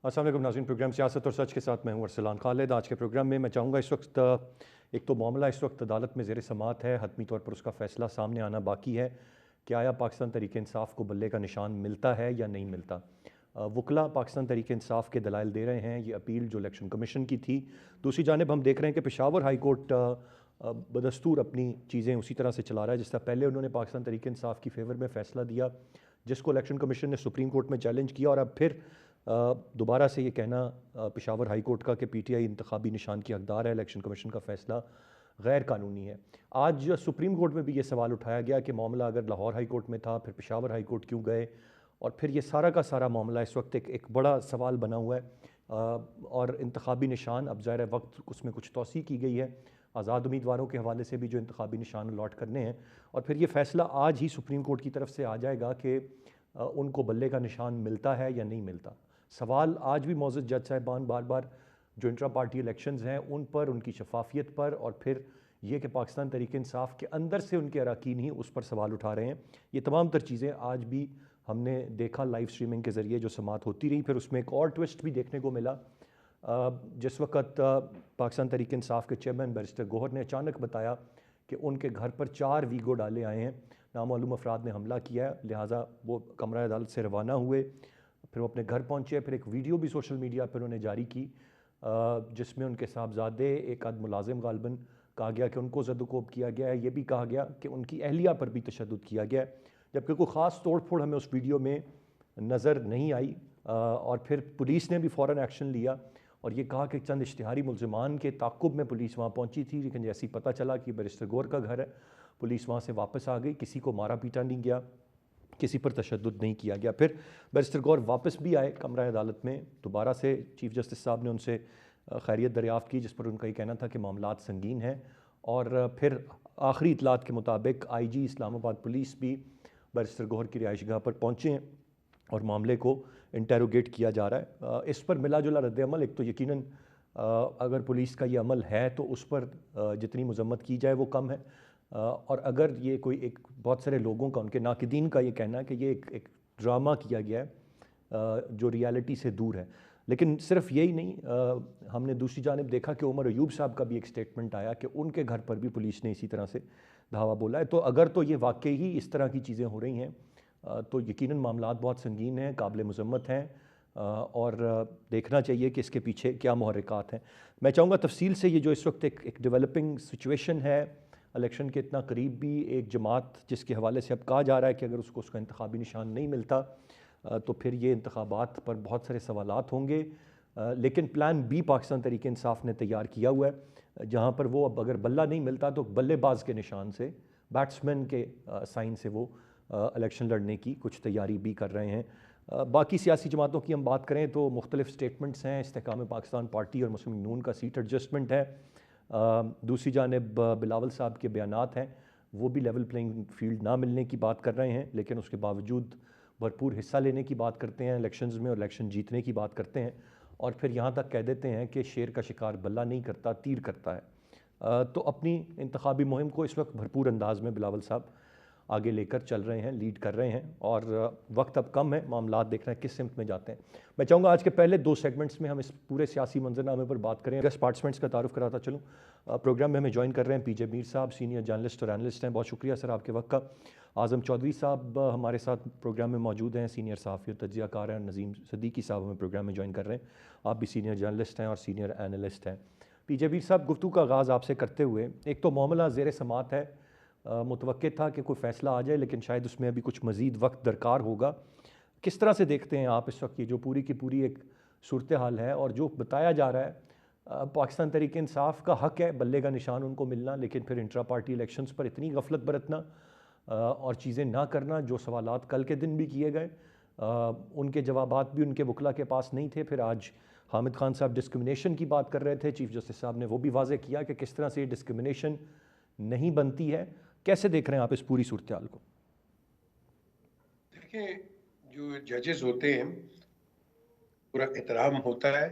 अस्सलाम वालेकुम नाज़रीन, प्रोग्राम सियासत और सच के साथ मैं हूं अरसलान खालिद। आज के प्रोग्राम में मैं चाहूँगा इस वक्त एक तो मामला इस वक्त अदालत में ज़ेर समाअत है, हतमी तौर पर उसका फ़ैसला सामने आना बाकी है कि आया पाकिस्तान तहरीक इंसाफ को बल्ले का निशान मिलता है या नहीं मिलता। वकला पाकिस्तान तहरीक इंसाफ के दलाइल दे रहे हैं, ये अपील जो इलेक्शन कमीशन की थी। दूसरी जानिब हम देख रहे हैं कि पेशावर हाई कोर्ट बदस्तूर अपनी चीज़ें उसी तरह से चला रहा है जिस तरह पहले उन्होंने पाकिस्तान तहरीक इंसाफ की फेवर में फ़ैसला दिया, जिसको इलेक्शन कमीशन ने सुप्रीम कोर्ट में चैलेंज किया, और अब फिर दोबारा से ये कहना पेशावर हाई कोर्ट का कि पीटीआई इंतखाबी निशान की हकदार है, इलेक्शन कमीशन का फ़ैसला गैर कानूनी है। आज सुप्रीम कोर्ट में भी ये सवाल उठाया गया कि मामला अगर लाहौर हाई कोर्ट में था, फिर पेशावर हाई कोर्ट क्यों गए, और फिर ये सारा का सारा मामला इस वक्त एक बड़ा सवाल बना हुआ है। और इंतखाबी निशान अब ज़ाहिर वक्त उसमें कुछ तोसी की गई है, आज़ाद उम्मीदवारों के हवाले से भी जो इंतखाबी निशान अलॉट करने हैं, और फिर ये फ़ैसला आज ही सुप्रीम कोर्ट की तरफ से आ जाएगा कि उनको बल्ले का निशान मिलता है या नहीं मिलता। सवाल आज भी मौजूद जज साहिबान बार बार जो इंट्रा पार्टी इलेक्शंस हैं उन पर, उनकी शफाफियत पर, और फिर ये कि पाकिस्तान तहरीक इंसाफ के अंदर से उनके अरकान ही उस पर सवाल उठा रहे हैं। ये तमाम तर चीज़ें आज भी हमने देखा लाइव स्ट्रीमिंग के ज़रिए जो समात होती रही। फिर उसमें एक और ट्विस्ट भी देखने को मिला। जिस वक्त पाकिस्तान तहरीक इंसाफ के चेयरमैन बैरिस्टर गौहर ने अचानक बताया कि उनके घर पर 4 वीगो डाले आए हैं, नामालूम अफराद ने हमला किया है, लिहाजा वो कमरा अदालत से रवाना हुए, फिर वो अपने घर पहुँचे। फिर एक वीडियो भी सोशल मीडिया पर उन्होंने जारी की जिसमें उनके साहबजादे एक आध मुलाजिम गालबन कहा गया कि उनको ज़द-ओ-कोब किया गया है। ये भी कहा गया कि उनकी अहलिया पर भी तशद्दुद किया गया है, जबकि कोई ख़ास तोड़ फोड़ हमें उस वीडियो में नज़र नहीं आई। और फिर पुलिस ने भी फ़ौरन एक्शन लिया और ये कहा कि चंद इश्तिहारी मुलज़िमान के ताक़ुब में पुलिस वहाँ पहुँची थी, लेकिन जैसे ही पता चला कि बैरिस्टर गौहर का घर है, पुलिस वहाँ से वापस आ गई। किसी को मारा पीटा नहीं गया, किसी पर तशद्दुद नहीं किया गया। फिर बैरिस्टर गौहर वापस भी आए कमरा अदालत में, दोबारा से चीफ जस्टिस साहब ने उनसे खैरियत दरियाफ़्त की, जिस पर उनका ये कहना था कि मामलात संगीन हैं। और फिर आखिरी इतलात के मुताबिक IG इस्लामाबाद पुलिस भी बैरिस्टर गौहर की रिहाइशगाह पर पहुँचे हैं और मामले को इंटेरोगेट किया जा रहा है। इस पर मिला जुला रद्द-ए-अमल, एक तो यकीनन अगर पुलिस का ये अमल है तो उस पर जितनी मजम्मत की जाए वो कम है, और अगर ये कोई एक बहुत सारे लोगों का, उनके नाक़िदीन का ये कहना है कि ये एक ड्रामा किया गया है जो रियलिटी से दूर है। लेकिन सिर्फ यही नहीं, हमने दूसरी जानिब देखा कि उमर अयूब साहब का भी एक स्टेटमेंट आया कि उनके घर पर भी पुलिस ने इसी तरह से धावा बोला है। तो अगर तो ये वाकई ही इस तरह की चीज़ें हो रही हैं तो यकीनन मामलात बहुत संगीन हैं, काबिल मज़म्मत हैं, और देखना चाहिए कि इसके पीछे क्या मुहर्रिकात हैं। मैं चाहूँगा तफसील से ये जो इस वक्त एक डेवलपिंग सिचुएशन है, इलेक्शन के इतना करीब भी एक जमात जिसके हवाले से अब कहा जा रहा है कि अगर उसका इंतखाबी निशान नहीं मिलता तो फिर ये इंतखाबात पर बहुत सारे सवालात होंगे। लेकिन प्लान बी पाकिस्तान तहरीक इंसाफ ने तैयार किया हुआ है, जहाँ पर वो अब अगर बल्ला नहीं मिलता तो बल्लेबाज के निशान से, बैट्समैन के साइन से वो इलेक्शन लड़ने की कुछ तैयारी भी कर रहे हैं। बाकी सियासी जमातों की हम बात करें तो मुख्तलिफ स्टेटमेंट्स हैं। इस्तेहकाम पाकिस्तान पार्टी और मुस्लिम नून का सीट एडजस्टमेंट है। दूसरी जानिब बिलावल साहब के बयानात हैं, वो भी लेवल प्लेइंग फील्ड ना मिलने की बात कर रहे हैं, लेकिन उसके बावजूद भरपूर हिस्सा लेने की बात करते हैं इलेक्शंस में और इलेक्शन जीतने की बात करते हैं, और फिर यहाँ तक कह देते हैं कि शेर का शिकार बल्ला नहीं करता, तीर करता है। तो अपनी इंतखाबी मुहिम को इस वक्त भरपूर अंदाज में बिलावल साहब आगे लेकर चल रहे हैं, लीड कर रहे हैं, और वक्त अब कम है, मामलात देख रहे हैं किस सिमत में जाते हैं। मैं चाहूँगा आज के पहले 2 सेगमेंट्स में हम इस पूरे सियासी मंजरनामे पर बात करें। गेस्ट पार्टिसिपेंट्स का तारुफ कराता चलूँ। प्रोग्राम में हमें ज्वाइन कर रहे हैं PJ मीर साहब, सीनियर जर्नलिस्ट और एनालिस्ट हैं। बहुत शुक्रिया सर आपके वक्त का। आज़म चौधरी साहब हमारे साथ प्रोग्राम में मौजूद हैं, सीनियर सहाफ़ी और तज्ज़ियाकार हैं। नज़ीम सदीकी साहब हमें प्रोग्राम में ज्वाइन कर रहे हैं, आप भी सीनियर जर्नलिस्ट हैं और सीनियर एनालिस्ट हैं। PJ मीर साहब, गुफ्तगू का आगाज़ आपसे करते हुए, एक तो मामला ज़ेर समात है, मुतवक्किल था कि कोई फ़ैसला आ जाए, लेकिन शायद उसमें अभी कुछ मज़ीद वक्त दरकार होगा। किस तरह से देखते हैं आप इस वक्त ये जो पूरी की पूरी एक सूरत हाल है, और जो बताया जा रहा है पाकिस्तान तहरीक इंसाफ का हक़ है बल्ले का निशान उनको मिलना, लेकिन फिर इंट्रा पार्टी इलेक्शंस पर इतनी गफलत बरतना और चीज़ें ना करना, जो सवालात कल के दिन भी किए गए उनके जवाबात भी उनके वकला के पास नहीं थे। फिर आज हामिद खान साहब डिस्क्रिमिनेशन की बात कर रहे थे, चीफ जस्टिस साहब ने वो भी वाज़ेह किया कि किस तरह से ये डिस्क्रिमिनेशन नहीं बनती है। कैसे देख रहे हैं आप इस पूरी सूरत हाल को? देखिए, जो जजेस होते हैं पूरा एहतराम होता है,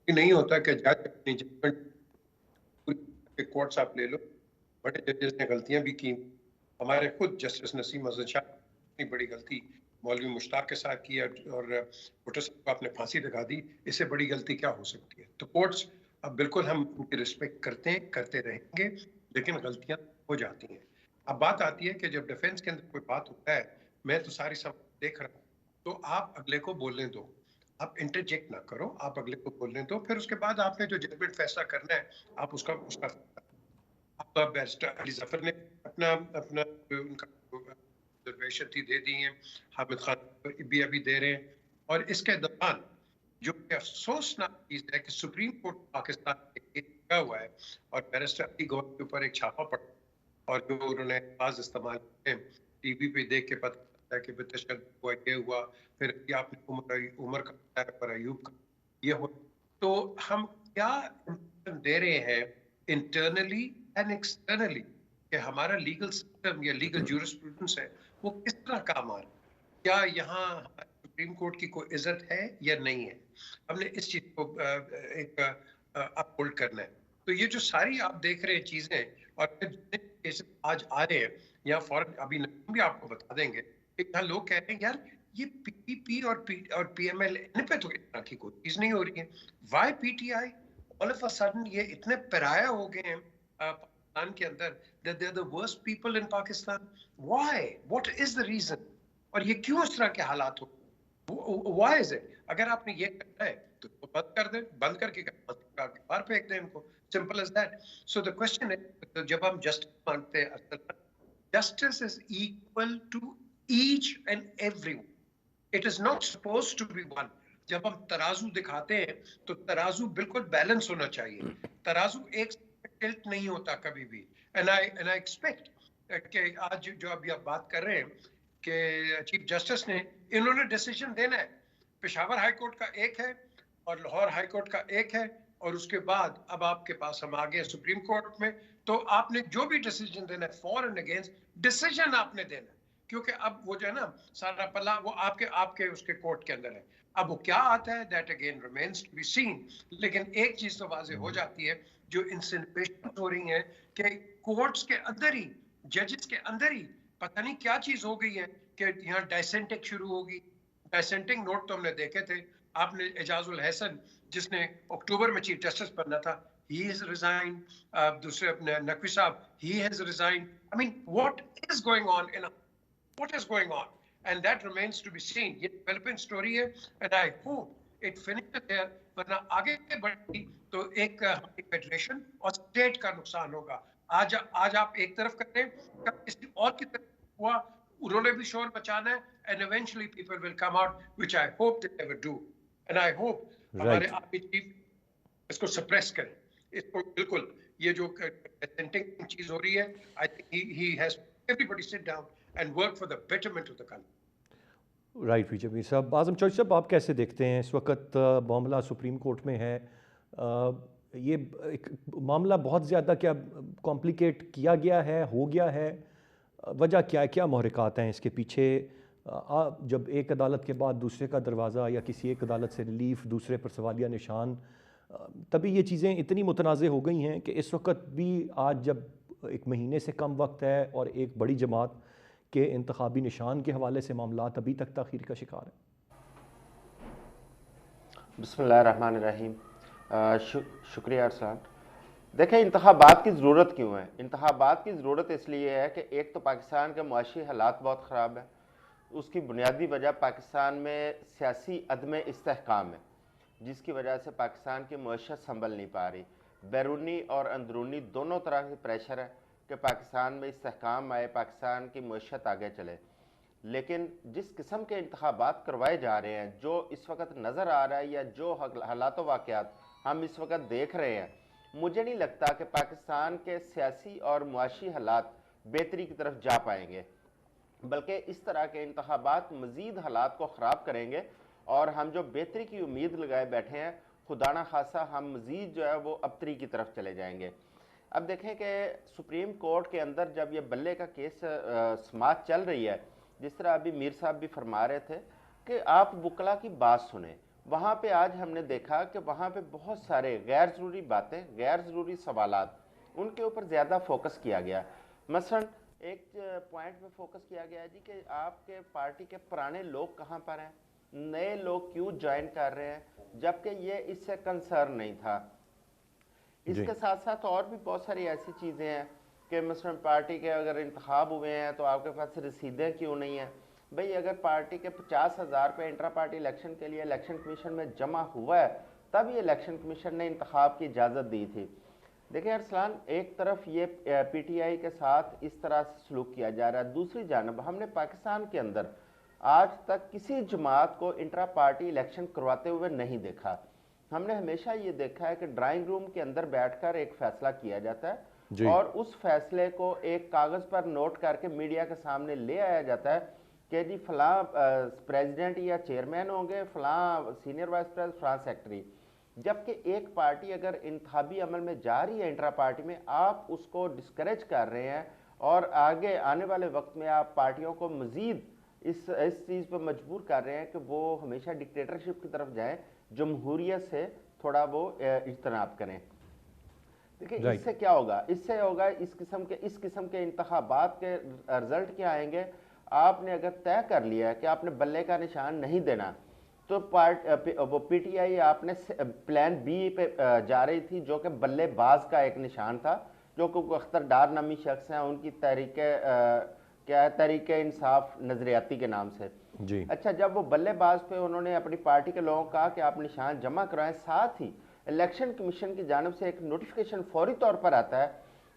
नहीं होता कि जज अपनी जजमेंट कोर्ट्स आप ले लो, बड़े जजेस ने गलतियां भी की। हमारे खुद जस्टिस नसीम अजद शाह इतनी बड़ी गलती मौलवी मुश्ताक के साथ की और भुट्टो साहब को आपने फांसी लगा दी, इससे बड़ी गलती क्या हो सकती है? तो कोर्ट्स अब बिल्कुल हम उनकी रिस्पेक्ट करते हैं, करते रहेंगे, लेकिन गलतियां हो जाती हैं। अब बात आती है कि जब डिफेंस के अंदर कोई बात होता है, मैं तो सारी सब देख रहा हूँ, तो आप अगले को बोलने दो, आप इंटरजेक्ट ना करो, आप अगले को बोलने दो, फिर उसके बाद आपने जो जजमेंट फैसला करना है, आप उसका उसका आपका बैरिस्टर अली जफर ने अपना अपना उनका रिजर्वेशन थी दे दी है, हामिद खान भी अभी दे रहे हैं। और इसके दौरान जो कि अफसोसनाक चीज है कि सुप्रीम कोर्ट पाकिस्तान में केस लगा हुआ है और बैरिस्टर अली गौर के ऊपर एक छापा पड़ा और जो उन्होंने अल्फाज इस्तेमाल किए टीवी पे देख के पता चलता है कि तशद्दुद हुआ, ये हुआ, फिर आपने उमर का बताया पर अयूब का ये हुआ। तो हम क्या दे रहे हैं इंटरनली एंड एक्सटर्नली कि हमारा लीगल सिस्टम या लीगल जूरिस्प्रूडेंस है वो किस तरह काम आ रहा है? क्या यहाँ सुप्रीम कोर्ट की कोई इज्जत है या नहीं है? हमने इस चीज को एक अपहोल्ड करना है। तो ये जो सारी आप देख रहे हैं चीजें और फिर जितने केसेस आज आ रहे हैं या फॉरन अभी नाम भी आपको बता देंगे कि यहाँ लोग कह रहे हैं यार ये पीपीपी और पीएमएल इन पे तो इस तरह की कोई चीज नहीं हो रही है। Why PTI all of a sudden ये इतने पराया हो गए हैं पाकिस्तान के अंदर that they're the worst people in Pakistan. Why? What is the reason? और ये क्यों इस तरह के हालात हो? Why is it? अगर आपने ये करना है तो बंद कर दें, बंद करके बाहर फेंक दें इनको, simple as that. So the question है जब हम जस्टिस मांगते हैं, justice is equal to each and everyone, it is not suppose to be one. जब हम तराजू दिखाते हैं तो तराजू बिल्कुल बैलेंस होना चाहिए, तराजू एक टिल्ट नहीं होता कभी भी। एंड आई एक्सपेक्ट कि आज जो अभी आप बात कर रहे हैं कि चीफ जस्टिस ने इन्होंने डिसीजन देना है, पेशावर हाई कोर्ट का एक है और लाहौर हाई कोर्ट का एक है, और उसके बाद अब आपके पास हम आ गए सुप्रीम कोर्ट में। तो आपने जो भी डिसीजन देना है फॉर एंड अगेंस्ट डिसीजन आपने देना है, क्योंकि अब वो जो है ना सारा पल्ला वो आपके आपके उसके कोर्ट के अंदर है। अब वो क्या आता है that again remains to be seen. लेकिन एक चीज तो वाजे हो जाती है, जो इंसिनुएशन हो रही है कि कोर्ट्स के अंदर ही, जजेस के अंदर ही पता नहीं क्या चीज हो गई है कि यहाँ डाइसेंटिंग शुरू होगी। डाइसेंटिंग नोट तो हमने देखे थे, आपने एजाजुल हसन जिसने अक्टूबर में चीफ जस्टिस बनना था, he has resigned, दूसरे अपने नकवी साहब he has resigned. I mean what is going on in what is going on, and that remains to be seen. ये developing story है and I hope it finishes there, वरना आगे बढ़ी तो एक फेडरेशन और स्टेट का नुकसान होगा। आज आप एक तरफ करते हैं, कल किसी और की तरफ हुआ, उन्होंने भी शोर मचाना है and eventually people will come out, which I hope they never do, and I hope हमारे आर्मी चीफ इसको सप्रेस करें, इसको बिल्कुल ये जो कंटेंटिंग चीज हो रही है, I think he has everybody sit down and work for the betterment of the country. Right Vijay Mir Sahab, Azam Chaudhary साहब आप कैसे देखते हैं इस वक्त मामला सुप्रीम कोर्ट में है, ये एक मामला बहुत ज़्यादा क्या कॉम्प्लिकेट किया गया है, हो गया है, वजह क्या है, क्या महरक़ात हैं इसके पीछे? जब एक अदालत के बाद दूसरे का दरवाज़ा या किसी एक अदालत से रिलीफ दूसरे पर सवालिया निशान, तभी ये चीज़ें इतनी मुतनाज़ हो गई हैं कि इस वक्त भी आज जब एक महीने से कम वक्त है और एक बड़ी जमात के इंतखाबी निशान के हवाले से मामलात अभी तक ताख़ीर का शिकार है। बिस्मिल्लाहिर्रहमानिर्रहीम। शुक्रिया अरसलान। देखें, इंतखाबात की ज़रूरत क्यों है? इंतखाबात की ज़रूरत इसलिए है कि एक तो पाकिस्तान के मुआशी हालात बहुत ख़राब है, उसकी बुनियादी वजह पाकिस्तान में सियासी अदम इस्तेहकाम है, जिसकी वजह से पाकिस्तान की मईशत संभल नहीं पा रही। बैरूनी और अंदरूनी दोनों तरह के प्रेशर है कि पाकिस्तान में इस्तेहकाम आए, पाकिस्तान की मईशत आगे चले। लेकिन जिस किस्म के इंतखाबात करवाए जा रहे हैं, जो इस वक्त नज़र आ रहा है या जो हालात वाक़यात हम इस वक्त देख रहे हैं, मुझे नहीं लगता कि पाकिस्तान के सियासी और मुआशी हालात बेहतरी की तरफ जा पाएंगे, बल्कि इस तरह के इंतखाबात मज़ीद हालात को ख़राब करेंगे और हम जो बेहतरी की उम्मीद लगाए बैठे हैं, खुदा ना खासा हम मज़ीद जो है वो अबतरी की तरफ चले जाएंगे। अब देखें कि सुप्रीम कोर्ट के अंदर जब ये बल्ले का केस समाअत चल रही है, जिस तरह अभी मीर साहब भी फरमा रहे थे कि आप वकला की बात सुने, वहाँ पे आज हमने देखा कि वहाँ पे बहुत सारे गैर ज़रूरी बातें, गैर ज़रूरी सवालात, उनके ऊपर ज़्यादा फोकस किया गया। मसलन एक पॉइंट पे फोकस किया गया है जी कि आपके पार्टी के पुराने लोग कहाँ पर हैं, नए लोग क्यों ज्वाइन कर रहे हैं, जबकि ये इससे कंसर्न नहीं था। इसके साथ साथ और भी बहुत सारी ऐसी चीज़ें हैं कि मसलन पार्टी के अगर इंतखाब हुए हैं तो आपके पास रसीदें क्यों नहीं हैं। भाई अगर पार्टी के 50,000 रुपये इंट्रा पार्टी इलेक्शन के लिए इलेक्शन कमीशन में जमा हुआ है तब ये इलेक्शन कमीशन ने इंतखाब की इजाज़त दी थी। देखिए अरसलान, एक तरफ ये पीटीआई के साथ इस तरह से सलूक किया जा रहा है, दूसरी जानब हमने पाकिस्तान के अंदर आज तक किसी जमात को इंट्रा पार्टी इलेक्शन करवाते हुए नहीं देखा। हमने हमेशा ये देखा है कि ड्राइंग रूम के अंदर बैठकर एक फैसला किया जाता है और उस फैसले को एक कागज़ पर नोट करके मीडिया के सामने ले आया जाता है कि जी फलां प्रेसिडेंट या चेयरमैन होंगे, फलां सीनियर वाइस प्रेसिडेंट, फलां सेक्रेटरी। जबकि एक पार्टी अगर इंतखाबी अमल में जा रही है इंट्रा पार्टी में, आप उसको डिस्करेज कर रहे हैं और आगे आने वाले वक्त में आप पार्टियों को मज़ीद इस चीज़ पर मजबूर कर रहे हैं कि वो हमेशा डिक्टेटरशिप की तरफ जाएं, जमहूरियत से थोड़ा वो इज्तनाब करें। देखिए इससे क्या होगा, इससे होगा इस किस्म के इंतखाबात के रिजल्ट क्या आएंगे। आपने अगर तय कर लिया है कि आपने बल्ले का निशान नहीं देना तो वो पीटीआई आपने प्लान बी पे जा रही थी जो कि बल्लेबाज का एक निशान था, जो कि अख्तर डार नामी शख्स हैं, उनकी तहरीके इंसाफ नजरियाती के नाम से जी। अच्छा, जब वो बल्लेबाज पे उन्होंने अपनी पार्टी के लोगों को कहा कि आप निशान जमा कराएं, साथ ही इलेक्शन कमीशन की जानिब से एक नोटिफिकेशन फौरी तौर पर आता है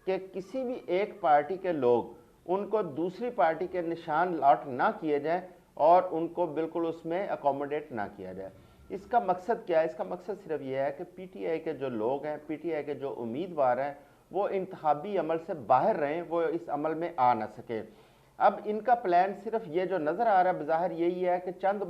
कि किसी भी एक पार्टी के लोग उनको दूसरी पार्टी के निशान लॉट ना किए जाए और उनको बिल्कुल उसमें अकोमोडेट ना किया जाए। इसका मकसद क्या है? इसका मकसद सिर्फ ये है कि पीटीआई के जो लोग हैं, पीटीआई के जो उम्मीदवार हैं, वो इंतखाबी अमल से बाहर रहें, वो इस अमल में आ ना सके। अब इनका प्लान सिर्फ ये जो नज़र आ रहा है बाहर यही है कि चंद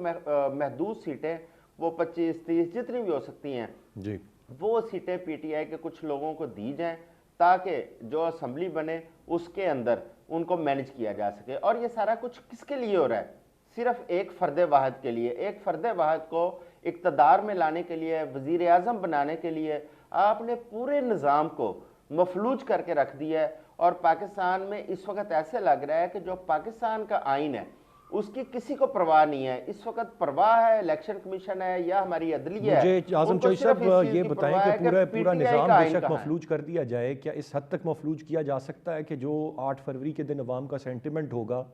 महदूद सीटें, वो 25-30 जितनी भी हो सकती हैं जी, वो सीटें पीटीआई के कुछ लोगों को दी जाएं ताकि जो असम्बली बने उसके अंदर उनको मैनेज किया जा सके। और ये सारा कुछ किसके लिए हो रहा है? सिर्फ एक फ़र्द वाहिद के लिए। एक फ़र्द वाहिद को इक़्तिदार में लाने के लिए, वज़ीर आज़म बनाने के लिए आपने पूरे निज़ाम को मफलूज करके रख दिया है। और पाकिस्तान में इस वक्त ऐसे लग रहा है कि जो पाकिस्तान का आइन है उसकी किसी को परवाह नहीं है। इस वक्त परवाह है इलेक्शन कमीशन है या हमारी अदलिया है। मुझे आज़म चौधरी साहब ये बताएं कि पूरा निज़ाम बेशक मफलूज कर दिया जाए, क्या इस हद तक मफलूज किया जा सकता है कि जो 8 फरवरी के दिन अवाम का सेंटिमेंट होगा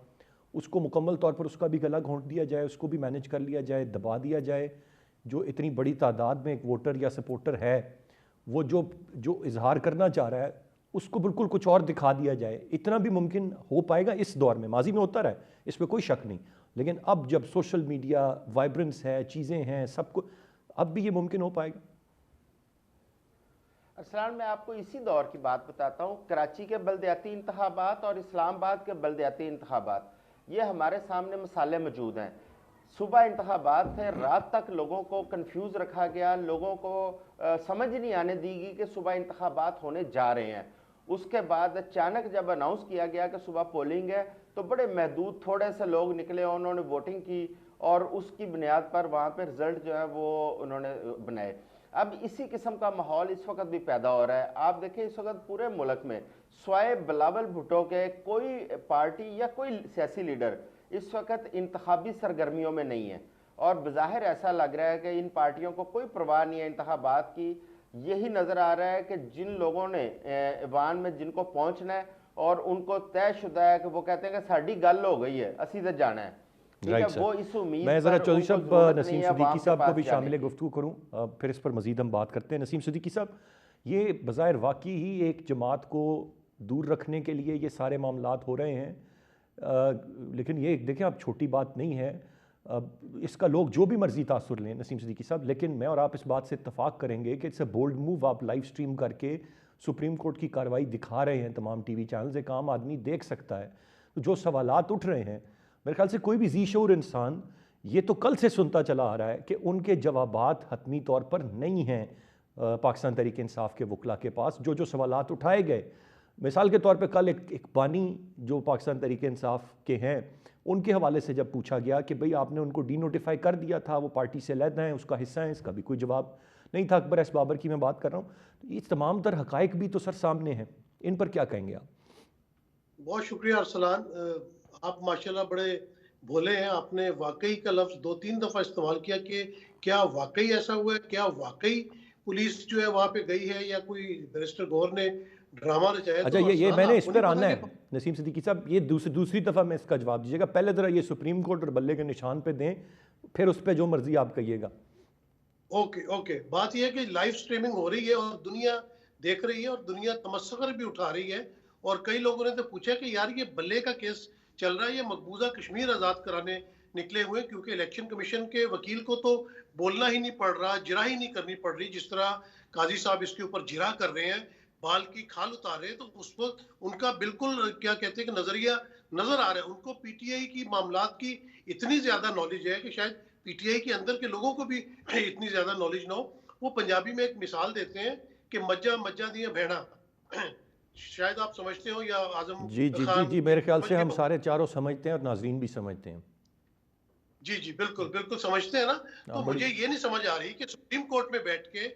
उसको मुकम्मल तौर पर उसका भी गला घोंट दिया जाए, उसको भी मैनेज कर लिया जाए, दबा दिया जाए? जो इतनी बड़ी तादाद में एक वोटर या सपोर्टर है वो जो इजहार करना चाह रहा है उसको बिल्कुल कुछ और दिखा दिया जाए, इतना भी मुमकिन हो पाएगा इस दौर में? माजी में होता रहा है, इस पर कोई शक नहीं, लेकिन अब जब सोशल मीडिया वाइब्रेंस है, चीज़ें हैं, सबको, अब भी ये मुमकिन हो पाएगा? अरसलान, मैं आपको इसी दौर की बात बताता हूँ। कराची के बल्दियाती इंतखाबात और इस्लामाबाद के बल्दियाती इंतखाबात, ये हमारे सामने मसाले मौजूद हैं। सुबह इंतखाबात थे, रात तक लोगों को कंफ्यूज रखा गया, लोगों को समझ नहीं आने दी गई कि सुबह इंतखाबात होने जा रहे हैं। उसके बाद अचानक जब अनाउंस किया गया कि सुबह पोलिंग है तो बड़े महदूद थोड़े से लोग निकले, उन्होंने वोटिंग की और उसकी बुनियाद पर वहाँ पे रिजल्ट जो है वो उन्होंने बनाए। अब इसी किस्म का माहौल इस वक्त भी पैदा हो रहा है। आप देखें इस वक्त पूरे मुल्क में स्वाए बिलावल भुट्टो के कोई पार्टी या कोई सियासी लीडर इस वक्त इंतखाबी सरगर्मियों में नहीं है और बज़ाहिर ऐसा लग रहा है कि इन पार्टियों को कोई परवाह नहीं है इंतखाबात की। यही नज़र आ रहा है कि जिन लोगों ने ईवान में जिनको पहुंचना है और उनको तयशुदा है कि वो कहते हैं कि साड़ी गल हो गई है, असी तो जाना है, ठीक है, वो इस उम्मीद मैं ज़रा चौधरी साहब नसीम सिद्दीकी साहब को भी शामिल गुफ्तगू करूँ, फिर इस पर मज़ीद हम बात करते हैं। नसीम सिद्दीकी साहब, ये बज़ाहिर वाकई ही एक जमात को दूर रखने के लिए ये सारे मामलात हो रहे हैं, लेकिन ये देखें अब छोटी बात नहीं है। इसका लोग जो भी मर्जी तासुर लें नसीम सिद्दीकी साहब, लेकिन मैं और आप इस बात से इत्तफाक करेंगे कि इट्स अ बोल्ड मूव। आप लाइव स्ट्रीम करके सुप्रीम कोर्ट की कार्रवाई दिखा रहे हैं तमाम टीवी चैनल्स, एक आम आदमी देख सकता है। तो जो सवालात उठ रहे हैं, मेरे ख्याल से कोई भी ज़ी-शऊर इंसान ये तो कल से सुनता चला आ रहा है कि उनके जवाबात हतमी तौर पर नहीं हैं पाकिस्तान तहरीक इंसाफ के वकला के पास। जो जो सवालात उठाए गए, मिसाल के तौर पे कल एक बानी जो पाकिस्तान तहरीक इंसाफ के हैं उनके हवाले से जब पूछा गया कि भाई आपने उनको डी नोटिफाई कर दिया था, वो पार्टी से अलग हैं, उसका हिस्सा है, इसका भी कोई जवाब नहीं था। अकबर एस बाबर की मैं बात कर रहा हूँ। तो ये तमाम तर हकाइक भी तो सर सामने हैं, इन पर क्या कहेंगे आप? बहुत शुक्रिया अरसलान। आप माशाल्लाह बड़े भोले हैं। आपने वाकई का लफ्ज़ 2-3 दफ़ा इस्तेमाल किया कि क्या वाकई ऐसा हुआ है? क्या वाकई पुलिस जो है वहाँ पे गई है या कोई बैरिस्टर गौहर ने ड्रामा रचाया? अच्छा, तो ये अरसलान मैंने इस आपको नहीं पर आना पता है कि नसीम सिद्दीकी साहब, ये दूसरी दफ़ा मैं इसका जवाब दीजिएगा। पहले ज़रा ये सुप्रीम कोर्ट और बल्ले के निशान पे दें, फिर उस पर जो मर्जी आप कहिएगा। ओके ओके, बात यह है कि लाइव स्ट्रीमिंग हो रही है और दुनिया देख रही है और दुनिया तमस्खर भी उठा रही है। और कई लोगों ने तो पूछा कि यार ये बल्ले का केस चल रहा है, ये मकबूजा कश्मीर आज़ाद कराने निकले हुए, क्योंकि इलेक्शन कमीशन के वकील को तो बोलना ही नहीं पड़ रहा, जिरा ही नहीं करनी पड़ रही। जिस तरह काजी साहब इसके ऊपर जिरा कर रहे हैं, बाल की खाल उतार रहे हैं, तो उस वक्त उनका बिल्कुल क्या कहते हैं कि नजरिया नजर आ रहा है। उनको पीटीआई की मामलात की इतनी ज्यादा नॉलेज है कि शायद पीटीआई के अंदर के लोगों को भी इतनी ज्यादा नॉलेज ना हो। वो पंजाबी में एक मिसाल देते हैं कि मज्जा मज्जा दिया भेड़ा। शायद आप समझते हो या आजम जी जी जी खान जी, मेरे ख्याल समझ से गए हम हो। सारे चारों समझते हैं और नाजरीन भी समझते हैं। जी जी, बिल्कुल बिल्कुल समझते हैं ना। तो बड़ी मुझे ये नहीं समझ आ रही कि सुप्रीम कोर्ट में बैठ के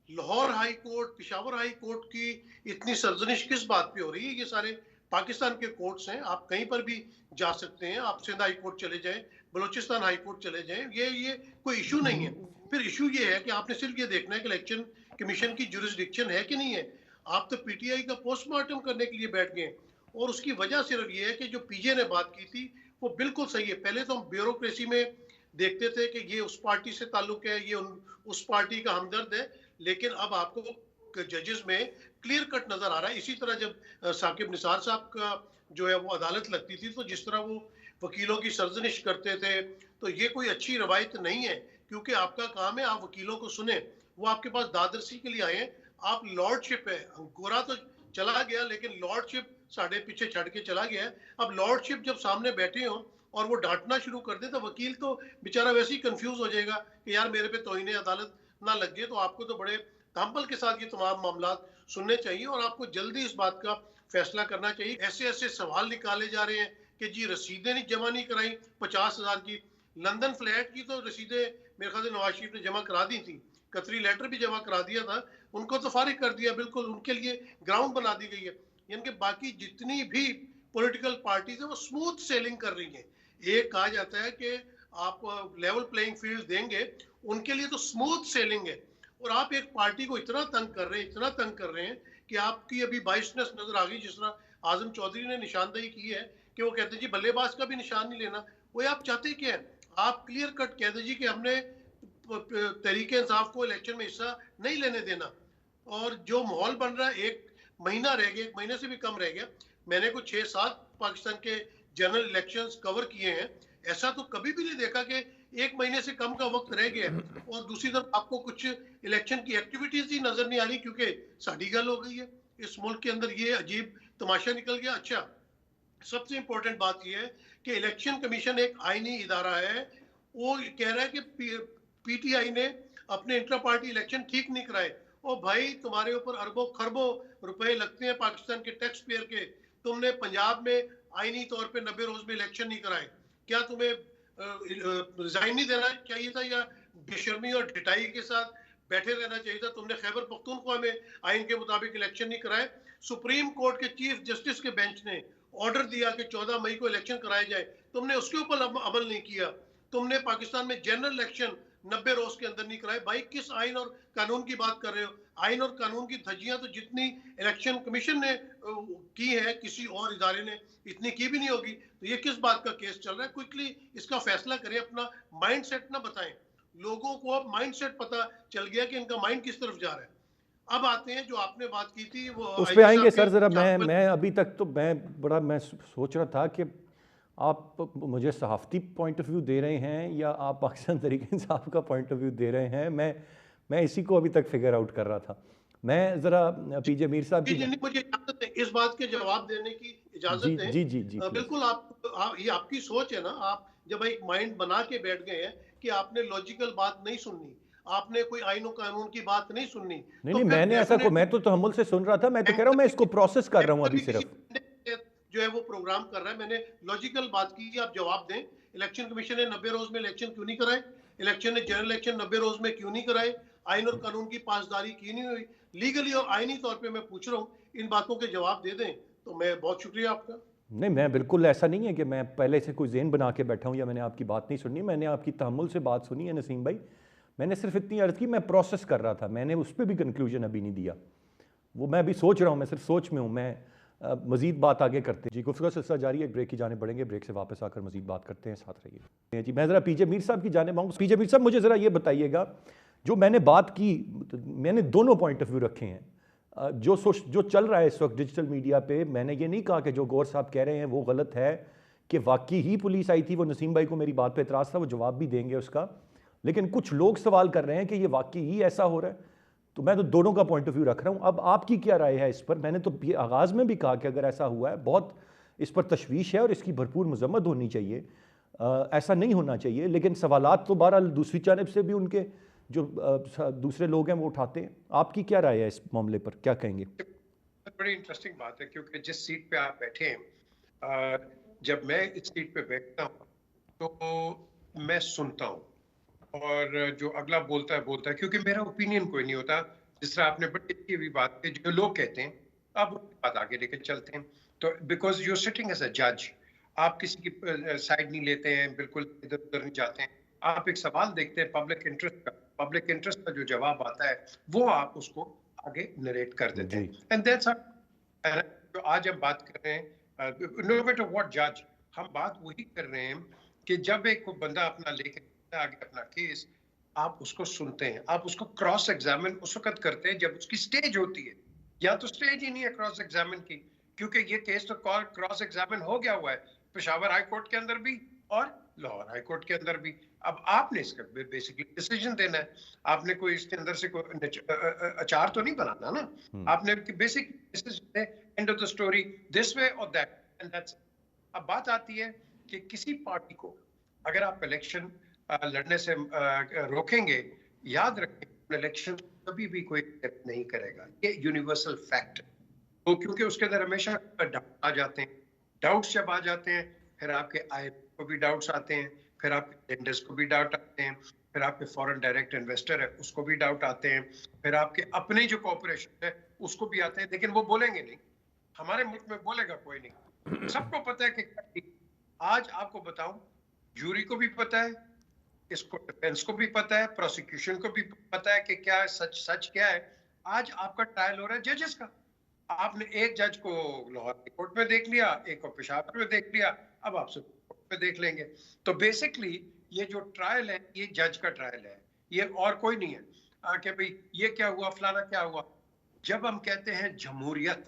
Lahore high court, Peshawar high court की इतनी सरजनिश किस बात पे हो रही है। ये सारे पाकिस्तान के कोर्ट्स हैं, आप कहीं पर भी जा सकते हैं। आप सिंध हाई कोर्ट चले जाएं, बलूचिस्तान हाई कोर्ट चले जाएं, ये कोई इशू नहीं है। फिर इशू ये है कि आपने सिर्फ ये देखना है कि इलेक्शन कमीशन की जुरिस्डिक्शन है कि नहीं है। आप तो पीटीआई का पोस्टमार्टम करने के लिए बैठ गए। और उसकी वजह सिर्फ ये है कि जो पीजे ने बात की थी वो बिल्कुल सही है। पहले तो हम ब्यूरोक्रेसी में देखते थे कि ये उस पार्टी से ताल्लुक है, ये उस पार्टी का हमदर्द है, लेकिन अब आपको जजेस में क्लियर कट नजर आ रहा है। इसी तरह जब साकिब निसार साहब का जो है वो अदालत लगती थी, तो जिस तरह वो वकीलों की सरजनिश करते थे, तो ये कोई अच्छी रवायत नहीं है। क्योंकि आपका काम है आप वकीलों को सुने। वो आपके पास दादरसी के लिए आए हैं, आप लॉर्डशिप है। गोरा तो चला गया, लेकिन लॉर्डशिप साढ़े पीछे छड़ के चला गया है। अब लॉर्डशिप जब सामने बैठे हो और वो डांटना शुरू कर दे, तो वकील तो बेचारा वैसे ही कंफ्यूज हो जाएगा कि यार मेरे पे तौहीन अदालत ना लग जाए। तो आपको तो बड़े तहम्मुल के साथ ये तमाम मामला सुनने चाहिए और आपको जल्दी इस बात का फैसला करना चाहिए। ऐसे ऐसे सवाल निकाले जा रहे हैं कि जी रसीदें नहीं जमा नहीं कराई 50,000 की। लंदन फ्लैट की तो रसीदें मेरे ख्याल से नवाज शरीफ ने जमा करा दी थी, कतरी लेटर भी जमा करा दिया था, उनको तो फारिग कर दिया, बिल्कुल उनके लिए ग्राउंड बना दी गई है। यानी कि बाकी जितनी भी पॉलिटिकल पार्टीज है वो स्मूथ सेलिंग कर रही हैं। एक कहा जाता है कि आप लेवल प्लेइंग फील्ड देंगे, उनके लिए तो स्मूथ सेलिंग है। और आप एक पार्टी को इतना तंग कर रहे हैं, इतना तंग कर रहे हैं कि आपकी अभी बाइसनेस नजर आ गई। जिस तरह आजम चौधरी ने निशानदेही की है कि वो कहते हैं जी बल्लेबाज का भी निशान नहीं लेना। वो आप चाहते क्या है? आप क्लियर कट कह दीजिए कि हमने तहरीके इंसाफ को इलेक्शन में हिस्सा नहीं लेने देना। और जो माहौल बन रहा है, एक महीना रह गया, एक महीने से भी कम रह गया। मैंने कुछ 6-7 पाकिस्तान के जनरल इलेक्शंस कवर किए हैं। ऐसा तो कभी भी नहीं देखा कि एक महीने से कम का वक्त रह गया और दूसरी तरफ आपको कुछ इलेक्शन की एक्टिविटीज ही नजर नहीं आ रही, क्योंकि साड़ी गल हो गई है इस मुल्क के अंदर। ये अजीब तमाशा निकल गया। अच्छा, सबसे इंपॉर्टेंट बात यह है कि इलेक्शन कमीशन एक आईनी इदारा है। वो कह रहा है कि पीटीआई ने अपने इंट्रा पार्टी इलेक्शन ठीक नहीं कराए। ओ भाई, तुम्हारे ऊपर अरबों खरबों रुपए लगते हैं पाकिस्तान के टैक्स पेयर के। तुमने पंजाब में आईनी तौर पे 90 रोज में इलेक्शन नहीं कराए। क्या तुम्हें रिजाइन नहीं देना चाहिए था या बेशर्मी और ढिठाई के साथ बैठे रहना चाहिए था? तुमने खैबर पख्तूनख्वा में आइन के मुताबिक इलेक्शन नहीं कराए। सुप्रीम कोर्ट के चीफ जस्टिस के बेंच ने ऑर्डर दिया कि 14 मई को इलेक्शन कराए जाए, तुमने उसके ऊपर अमल नहीं किया। तुमने पाकिस्तान में जनरल इलेक्शन 90 रोज के अंदर नहीं कराए। भाई, किस आइन और कानून की बात कर रहे हो? आइन और कानून की धज्जियां तो जितनी इलेक्शन कमीशन ने की है, किसी और इदारे ने इतनी की भी नहीं होगी। तो ये किस बात का केस चल रहा है? क्विकली इसका फैसला करें, अपना माइंड सेट ना बताएं। लोगों को अब माइंड सेट पता चल गया कि इनका माइंड किस तरफ जा रहा है। अब आते हैं जो आपने बात की थी वो उस पे आईजी आएंगे साहब सर। ज़रा के मैं अभी तक तो मैं सोच रहा था कि आप मुझे सहाफ़ती पॉइंट ऑफ व्यू दे रहे हैं या आप पाकिस्तान तरीके इंसाफ का पॉइंट ऑफ व्यू दे रहे हैं। मैं इसी को अभी तक फिगर आउट कर रहा था। मैं ज़रा पीजे मीर साहब की मुझे इजाजत है इस बात के जवाब देने की, इजाजत जी दें। जी जी जी प्लीज़। बिल्कुल, ये आपकी सोच है ना। आप जब एक माइंड बना के बैठ गए हैं कि आपने लॉजिकल बात नहीं सुननी, आपने कोई आइन और कानून की बात नहीं सुननी, नहीं तो नहीं, फिर मैंने ऐसा को मैं तो तहम्मुल से सुन रहा था। मैं तो कह रहा हूँ मैं इसको प्रोसेस कर रहा हूँ अभी सिर्फ। जो है वो प्रोग्राम कर रहा है। मैंने लॉजिकल बात की, आप जवाब दें। इलेक्शन कमीशन ने 90 रोज में इलेक्शन क्यों नहीं कराए? इलेक्शन ने जनरल इलेक्शन 90 रोज में क्यों नहीं कराए? आइन और कानून की पासदारी क्यों नहीं हुई? लीगली और आइनी तौर पे मैं पूछ रहा हूँ, इन बातों के जवाब दे दें तो मैं बहुत शुक्रिया आपका। नहीं, मैं बिल्कुल ऐसा नहीं है कि मैं पहले से कोई ज़हन बना के बैठा हूँ या मैंने आपकी बात नहीं सुनी। मैंने आपकी तहम्मुल से बात सुनी है नसीम भाई। मैंने सिर्फ इतनी अर्ज़ की, मैं प्रोसेस कर रहा था, मैंने उस पर भी कंक्लूजन अभी नहीं दिया। वो मैं अभी सोच रहा हूँ, मैं सिर्फ सोच में हूँ। मैं मज़ीद बात आगे करते हैं जी। गुफ्तगू का सिलसिला जारी है, एक ब्रेक की जाने पड़ेंगे, ब्रेक से वापस आकर मज़ीद बात करते हैं, साथ रहिए जी। मैं ज़रा पीजे मीर साहब की जानिब आऊँ। पीजे मीर साहब, मुझे ज़रा ये बताइएगा, जो मैंने बात की, मैंने दोनों पॉइंट ऑफ व्यू रखे हैं। जो चल रहा है इस वक्त डिजिटल मीडिया पे, मैंने ये नहीं कहा कि जो गौर साहब कह रहे हैं वो गलत है, कि वाकई ही पुलिस आई थी। वो नसीम भाई को मेरी बात पे एतराज़ था, वो जवाब भी देंगे उसका। लेकिन कुछ लोग सवाल कर रहे हैं कि ये वाकई ही ऐसा हो रहा है। तो मैं तो दोनों का पॉइंट ऑफ व्यू रख रहा हूँ। अब आपकी क्या राय है इस पर? मैंने तो ये आगाज़ में भी कहा कि अगर ऐसा हुआ है, बहुत इस पर तशवीश है और इसकी भरपूर मजम्मत होनी चाहिए। ऐसा नहीं होना चाहिए, लेकिन सवालात तो बहरहाल दूसरी जानब से भी उनके जो दूसरे लोग हैं वो उठाते हैं। आपकी क्या राय है इस मामले पर, क्या कहेंगे? बड़ी इंटरेस्टिंग बात है, क्योंकि जिस सीट पे आप बैठे हैं, जब मैं इस सीट पे बैठता हूँ तो मैं सुनता हूँ, और जो अगला बोलता है, क्योंकि मेरा ओपिनियन कोई नहीं होता। जिस तरह आपने बड़ी अच्छी भी बात की, जो लोग कहते हैं आप उनकी बात आगे लेके चलते हैं। तो because you sitting as a जज, आप किसी की साइड नहीं लेते हैं, बिल्कुल इधर उधर नहीं जाते हैं। आप एक सवाल देखते हैं पब्लिक इंटरेस्ट का जो जवाब आता है वो आप उसको आगे नरेट कर देते हैं। एंड दैट्स जो आज हम बात कर रहे हैं, नो मैटर व्हाट जज, हम बात वही कर रहे हैं कि जब एक बंदा अपना लेके आगे अपना केस, आप उसको सुनते हैं, आप उसको क्रॉस एग्जामिन उस वक्त करते हैं जब उसकी स्टेज होती है। या तो स्टेज ही नहीं है क्रॉस एग्जामिन की, क्योंकि ये केस तो क्रॉस एग्जामिन हो गया हुआ है पेशावर हाई कोर्ट के अंदर भी और लाहौर हाई कोर्ट के अंदर भी। अब आपने इसका बेसिकली डिसीजन देना है। आपने कोई इसके अंदर से कोई अचार तो नहीं बनाना ना। आपने basic decision, end of the story, this way और दैट, एंड दैट्स। अब बात आती है कि किसी पार्टी को अगर आप इलेक्शन लड़ने से रोकेंगे, याद रखें इलेक्शन कभी भी कोई नहीं करेगा, ये यूनिवर्सल फैक्ट। तो क्योंकि उसके अंदर हमेशा डाउट आ जाते हैं, डाउट्स जब आ जाते हैं फिर आपके आय को भी डाउट्स आते हैं, फिर आपके टेंडर्स को भी डाउट आते हैं, फिर आपके फॉरेन डायरेक्ट इन्वेस्टर है उसको भी डाउट आते हैं, फिर आपके अपने जो कॉर्पोरेशन है उसको भी आते हैं। लेकिन वो बोलेंगे नहीं, हमारे मुल्क में बोलेगा कोई नहीं। सबको पता है कि आज आपको बताऊं, जूरी को भी पता है, इसको डिफेंस को भी पता है, प्रोसिक्यूशन को भी पता है कि क्या सच क्या है। आज आपका ट्रायल हो रहा है जजेस का। आपने एक जज को लाहौर कोर्ट में देख लिया, एक को पेशावर में देख लिया, अब आप सुप्रीम कोर्ट में देख लेंगे। तो बेसिकली ये जो ट्रायल है ये जज का ट्रायल है, ये और कोई नहीं है कि भाई ये क्या हुआ, फलाना क्या हुआ। जब हम कहते हैं जमहूरियत,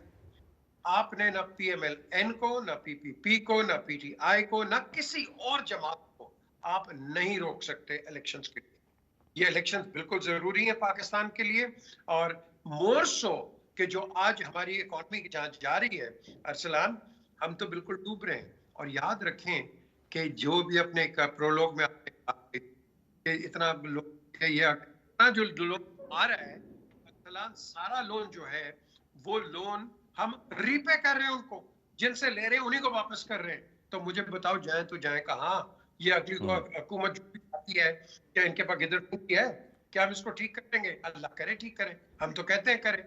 आपने ना PMLN को, ना PPP को, ना PTI को, ना किसी और जमात को आप नहीं रोक सकते इलेक्शंस के लिए। ये इलेक्शंस बिल्कुल जरूरी है पाकिस्तान के लिए, और मोर सो कि जो आज हमारी इकोनॉमी की जांच जा रही है अरसलान, हम तो बिल्कुल डूब रहे हैं। और याद रखें कि जो भी अपने प्रोलॉग में आपने इतना लोग ये इतना जो लोन आ रहा है अरसलान, सारा लोन जो है वो लोन हम रीपे कर रहे हैं, उनको जिनसे ले रहे हैं उन्हीं को वापस कर रहे हैं। तो मुझे बताओ जाए तो जाए कहाँ? ये अगली हुकूमत जो आती है, क्या इनके पास गिदड़ है? क्या हम इसको ठीक करेंगे? अल्लाह करे ठीक करें, हम तो कहते हैं करें,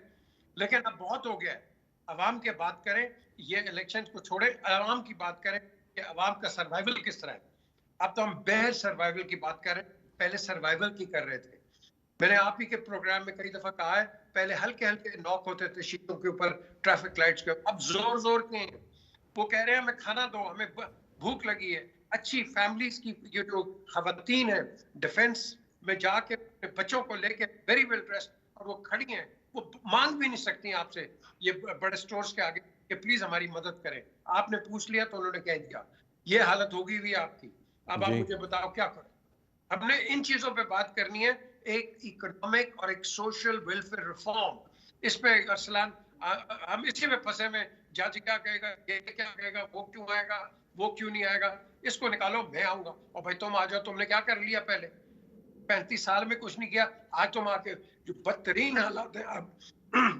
लेकिन अब बहुत हो गया है। अवाम की बात करें, ये इलेक्शन को छोड़े, अवाम की बात करें कि अवाम का सर्वाइवल किस तरह है। अब तो हम बेहद सर्वाइवल की बात कर रहे हैं, पहले सर्वाइवल की कर रहे थे। मैंने आप ही के प्रोग्राम में कई दफा कहा है, पहले हल्के हल्के नॉक होते थे शीटों के ऊपर, ट्रैफिक लाइट्स के, अब जोर जोर के वो कह रहे हैं हमें खाना दो, हमें भूख लगी है। अच्छी फैमिलीज की ये जो खवातीन है डिफेंस में जाके बच्चों को लेके वेरी वेल ड्रेस्ड, और वो खड़ी हैं, वो मांग भी नहीं सकती आपसे ये बड़े स्टोर्स के आगे कि प्लीज हमारी मदद करें। आपने पूछ लिया तो उन्होंने कह दिया। ये हालत होगी भी आपकी। अब आप मुझे बताओ क्या करें? हमने इन चीजों पे बात करनी है, एक इकोनॉमिक और एक सोशल वेलफेयर रिफॉर्म। इस पे अरसलान हम इसी में फंसे में, जज क्या कहेगा, ये क्या कहेगा, वो क्यों आएगा, वो क्यों नहीं आएगा, इसको निकालो, मैं आऊंगा। और भाई तुम आ जाओ, तुमने क्या कर लिया पहले 35 साल में? कुछ नहीं किया। आज तुम आके जो बदतरीन हालात है अब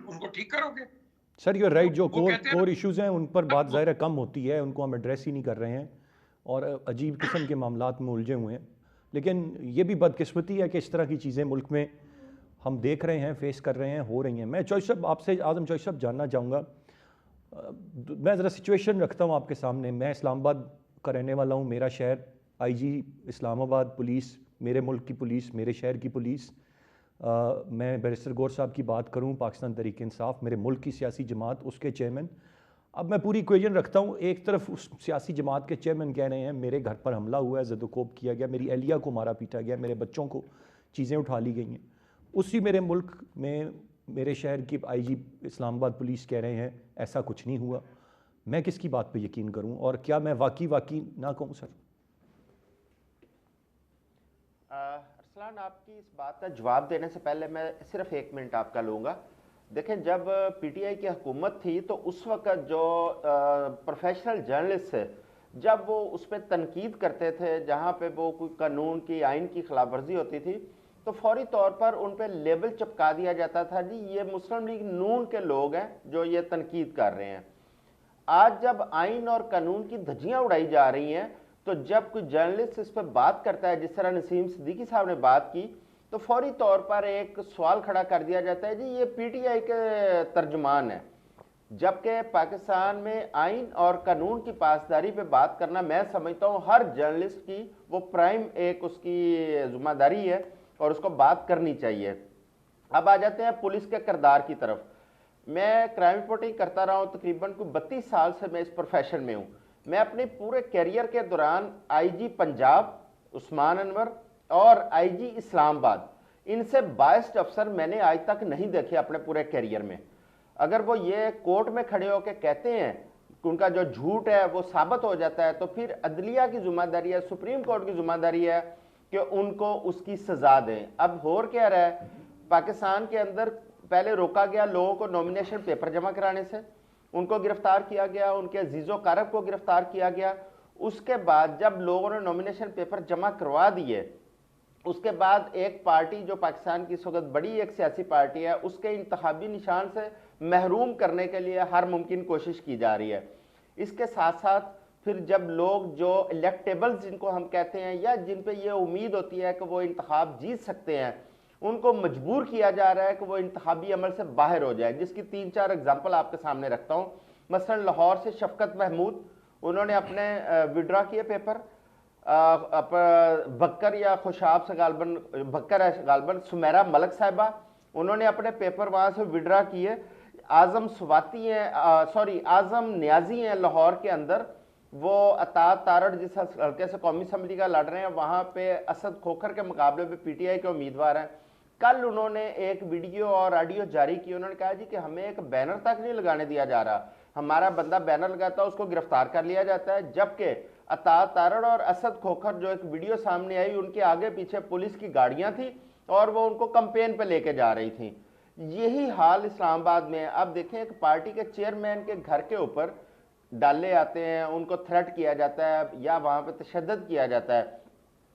उनको ठीक करोगे? सर यू राइट, जो कोर इश्यूज हैं उन पर बात ज़ाहिर कम होती है, उनको हम एड्रेस ही नहीं कर रहे हैं और अजीब किस्म के मामलात में उलझे हुए हैं। लेकिन ये भी बदकिस्मती है कि इस तरह की चीज़ें मुल्क में हम देख रहे हैं, फेस कर रहे हैं, हो रही हैं। मैं चॉइस साहब आपसे, आज़म चॉइस साहब, जानना चाहूँगा, मैं ज़रा सिचुएशन रखता हूँ आपके सामने। मैं इस्लामाबाद का रहने वाला हूँ, मेरा शहर, आईजी इस्लामाबाद पुलिस, मेरे मुल्क की पुलिस, मेरे शहर की पुलिस। मैं बैरिस्टर गौर साहब की बात करूँ, पाकिस्तान तहरीक इंसाफ, मेरे मुल्क की सियासी जमात, उसके चेयरमैन। अब मैं पूरी इक्वेशन रखता हूँ। एक तरफ उस सियासी जमात के चेयरमैन कह रहे हैं मेरे घर पर हमला हुआ है, ज़द-ओ-कोब किया गया, मेरी एहलिया को मारा पीटा गया, मेरे बच्चों को चीज़ें उठा ली गई हैं। उसी मेरे मुल्क में मेरे शहर की आईजी इस्लामाबाद पुलिस कह रहे हैं ऐसा कुछ नहीं हुआ। मैं किसकी बात पे यकीन करूं और क्या मैं वाकई ना कहूं सर? अरसलान, आपकी इस बात का जवाब देने से पहले मैं सिर्फ 1 मिनट आपका लूँगा। देखें, जब पीटीआई की हुकूमत थी तो उस वक़्त जो प्रोफेशनल जर्नलिस्ट है, जब वो उस पर तनकीद करते थे, जहाँ पे वो कोई कानून की, आइन की खिलाफ वर्जी होती थी, तो फौरी तौर पर उन पर लेबल चिपका दिया जाता था, जी ये मुस्लिम लीग नून के लोग हैं जो ये तनकीद कर रहे हैं। आज जब आइन और कानून की धज्जियां उड़ाई जा रही हैं, तो जब कोई जर्नलिस्ट इस पर बात करता है, जिस तरह नसीम सिद्दीकी साहब ने बात की, तो फौरी तौर पर एक सवाल खड़ा कर दिया जाता है, जी ये पीटीआई के तर्जुमान है। जबकि पाकिस्तान में आइन और कानून की पासदारी पे बात करना, मैं समझता हूँ हर जर्नलिस्ट की वो प्राइम एक उसकी जिम्मेदारी है और उसको बात करनी चाहिए। अब आ जाते हैं पुलिस के किरदार की तरफ। मैं क्राइम रिपोर्टिंग करता रहा हूँ, तकरीबन कोई 32 साल से मैं इस प्रोफेशन में हूँ। मैं अपने पूरे करियर के दौरान आईजी पंजाब उस्मान अनवर और आईजी इस्लामाबाद, इनसे बायस्ड अफसर मैंने आज तक नहीं देखे अपने पूरे करियर में। अगर वो ये कोर्ट में खड़े होकर कहते हैं कि उनका जो झूठ है वो साबित हो जाता है, तो फिर अदलिया की जिम्मेदारी है, सुप्रीम कोर्ट की जिम्मेदारी है कि उनको उसकी सजा दें। अब हो क्या रहा है, पाकिस्तान के अंदर पहले रोका गया लोगों को नॉमिनेशन पेपर जमा कराने से, उनको गिरफ्तार किया गया, उनके अजीज़ो कारब को गिरफ्तार किया गया। उसके बाद जब लोगों ने नॉमिनेशन पेपर जमा करवा दिए, उसके बाद एक पार्टी जो पाकिस्तान की इस वक्त बड़ी एक सियासी पार्टी है, उसके इंतखाबी निशान से महरूम करने के लिए हर मुमकिन कोशिश की जा रही है। इसके साथ साथ फिर जब लोग जो इलेक्टेबल्स जिनको हम कहते हैं, या जिन पे ये उम्मीद होती है कि वो इंतखाब जीत सकते हैं, उनको मजबूर किया जा रहा है कि वो इंतखाबी अमल से बाहर हो जाए, जिसकी 3-4 एग्जाम्पल आपके सामने रखता हूँ। मसलन लाहौर से शफकत महमूद, उन्होंने अपने विड्रा किए पेपर, बक्कर या खुशाब से गालबन, बक्कर है गालबन, सुमेरा मलक साहिबा, उन्होंने अपने पेपर वहाँ से विड्रा किए। आजम स्वाति हैं, सॉरी आजम न्याजी हैं लाहौर के अंदर, वो अता तारड़ जिस हल्के से कौमी असम्बली का लड़ रहे हैं, वहाँ पे असद खोखर के मुकाबले पे पीटीआई के उम्मीदवार हैं। कल उन्होंने एक वीडियो और ऑडियो जारी की, उन्होंने कहा जी कि हमें एक बैनर तक नहीं लगाने दिया जा रहा, हमारा बंदा बैनर लगाता है उसको गिरफ्तार कर लिया जाता है। जबकि अता तारड़ और असद खोखर, जो एक वीडियो सामने आई, उनके आगे पीछे पुलिस की गाड़ियां थी और वो उनको कैंपेन पे लेके जा रही थी। यही हाल इस्लामाबाद में है। अब देखें, एक पार्टी के चेयरमैन के घर के ऊपर डाले आते हैं, उनको थ्रेट किया जाता है या वहाँ पे तशद्दुद किया जाता है,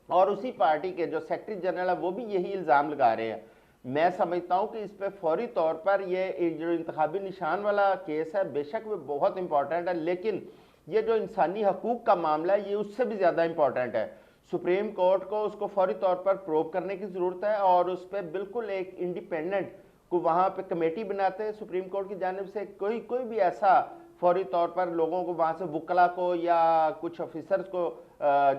और उसी पार्टी के जो सेक्रेटरी जनरल है वो भी यही इल्ज़ाम लगा रहे हैं। मैं समझता हूँ कि इस पर फौरी तौर पर ये जो इंतखाबी निशान वाला केस है, बेशक वो बहुत इंपॉर्टेंट है, लेकिन ये जो इंसानी हकूक़ का मामला है ये उससे भी ज़्यादा इंपॉर्टेंट है। सुप्रीम कोर्ट को उसको फौरी तौर पर प्रोब करने की ज़रूरत है और उस पर बिल्कुल एक इंडिपेंडेंट को वहाँ पे कमेटी बनाते हैं सुप्रीम कोर्ट की जानिब से। कोई भी ऐसा फौरी तौर पर लोगों को वहाँ से वकला को या कुछ ऑफिसर्स को,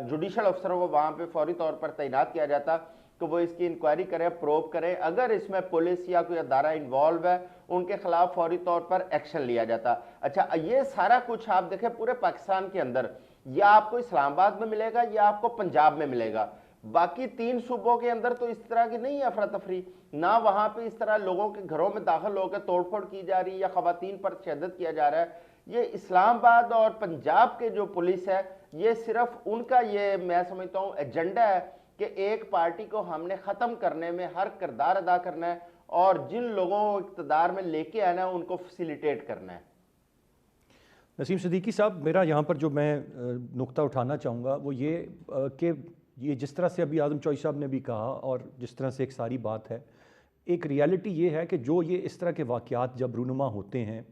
जुडिशल अफसरों को वहाँ पे फौरी तौर पर तैनात किया जाता कि वो इसकी इंक्वायरी करें, प्रोब करें। अगर इसमें पुलिस या कोई अदारा इन्वॉल्व है, उनके खिलाफ फौरी तौर पर एक्शन लिया जाता। अच्छा, ये सारा कुछ आप देखें पूरे पाकिस्तान के अंदर, या आपको इस्लामाबाद में मिलेगा या आपको पंजाब में मिलेगा। बाकी 3 सूबों के अंदर तो इस तरह की नहीं है अफरा तफरी, ना वहाँ पे इस तरह लोगों के घरों में दाखिल होकर तोड़फोड़ की जा रही है या खवातीन पर तशद्दुद किया जा रहा है। ये इस्लामाबाद और पंजाब के जो पुलिस है, ये सिर्फ उनका ये मैं समझता हूँ एजेंडा है कि एक पार्टी को हमने ख़त्म करने में हर किरदार अदा करना है और जिन लोगों को इक़्तिदार में लेके आना है उनको फैसिलिटेट करना है। नसीम सिद्दीकी साहब, मेरा यहाँ पर जो मैं नुक्ता उठाना चाहूँगा वो ये कि ये जिस तरह से अभी आज़म चौधरी साहब ने भी कहा और जिस तरह से एक सारी बात है, एक रियलिटी ये है कि जो ये इस तरह के वाक़यात जब रूनुमा होते हैं,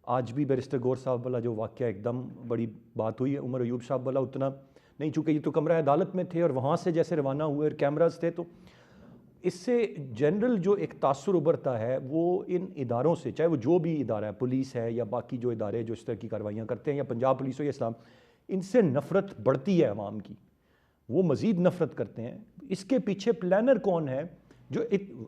आज भी बैरिस्टर गौर साहब वाला जो वाक़या एकदम बड़ी बात हुई है, उमर अयूब साहब वाला उतना नहीं, चूँकि ये तो कमरा अदालत में थे और वहाँ से जैसे रवाना हुए और कैमराज थे, तो इससे जनरल जो एक तासुर उभरता है वो इन इदारों से, चाहे वो जो भी इदारा है, पुलिस है या बाकी जो इदारे जो इस तरह की कार्रवाइयाँ करते हैं, या पंजाब पुलिस हो या इस्लाम, इनसे नफ़रत बढ़ती है अवाम की, वो मज़ीद नफ़रत करते हैं। इसके पीछे प्लानर कौन है जो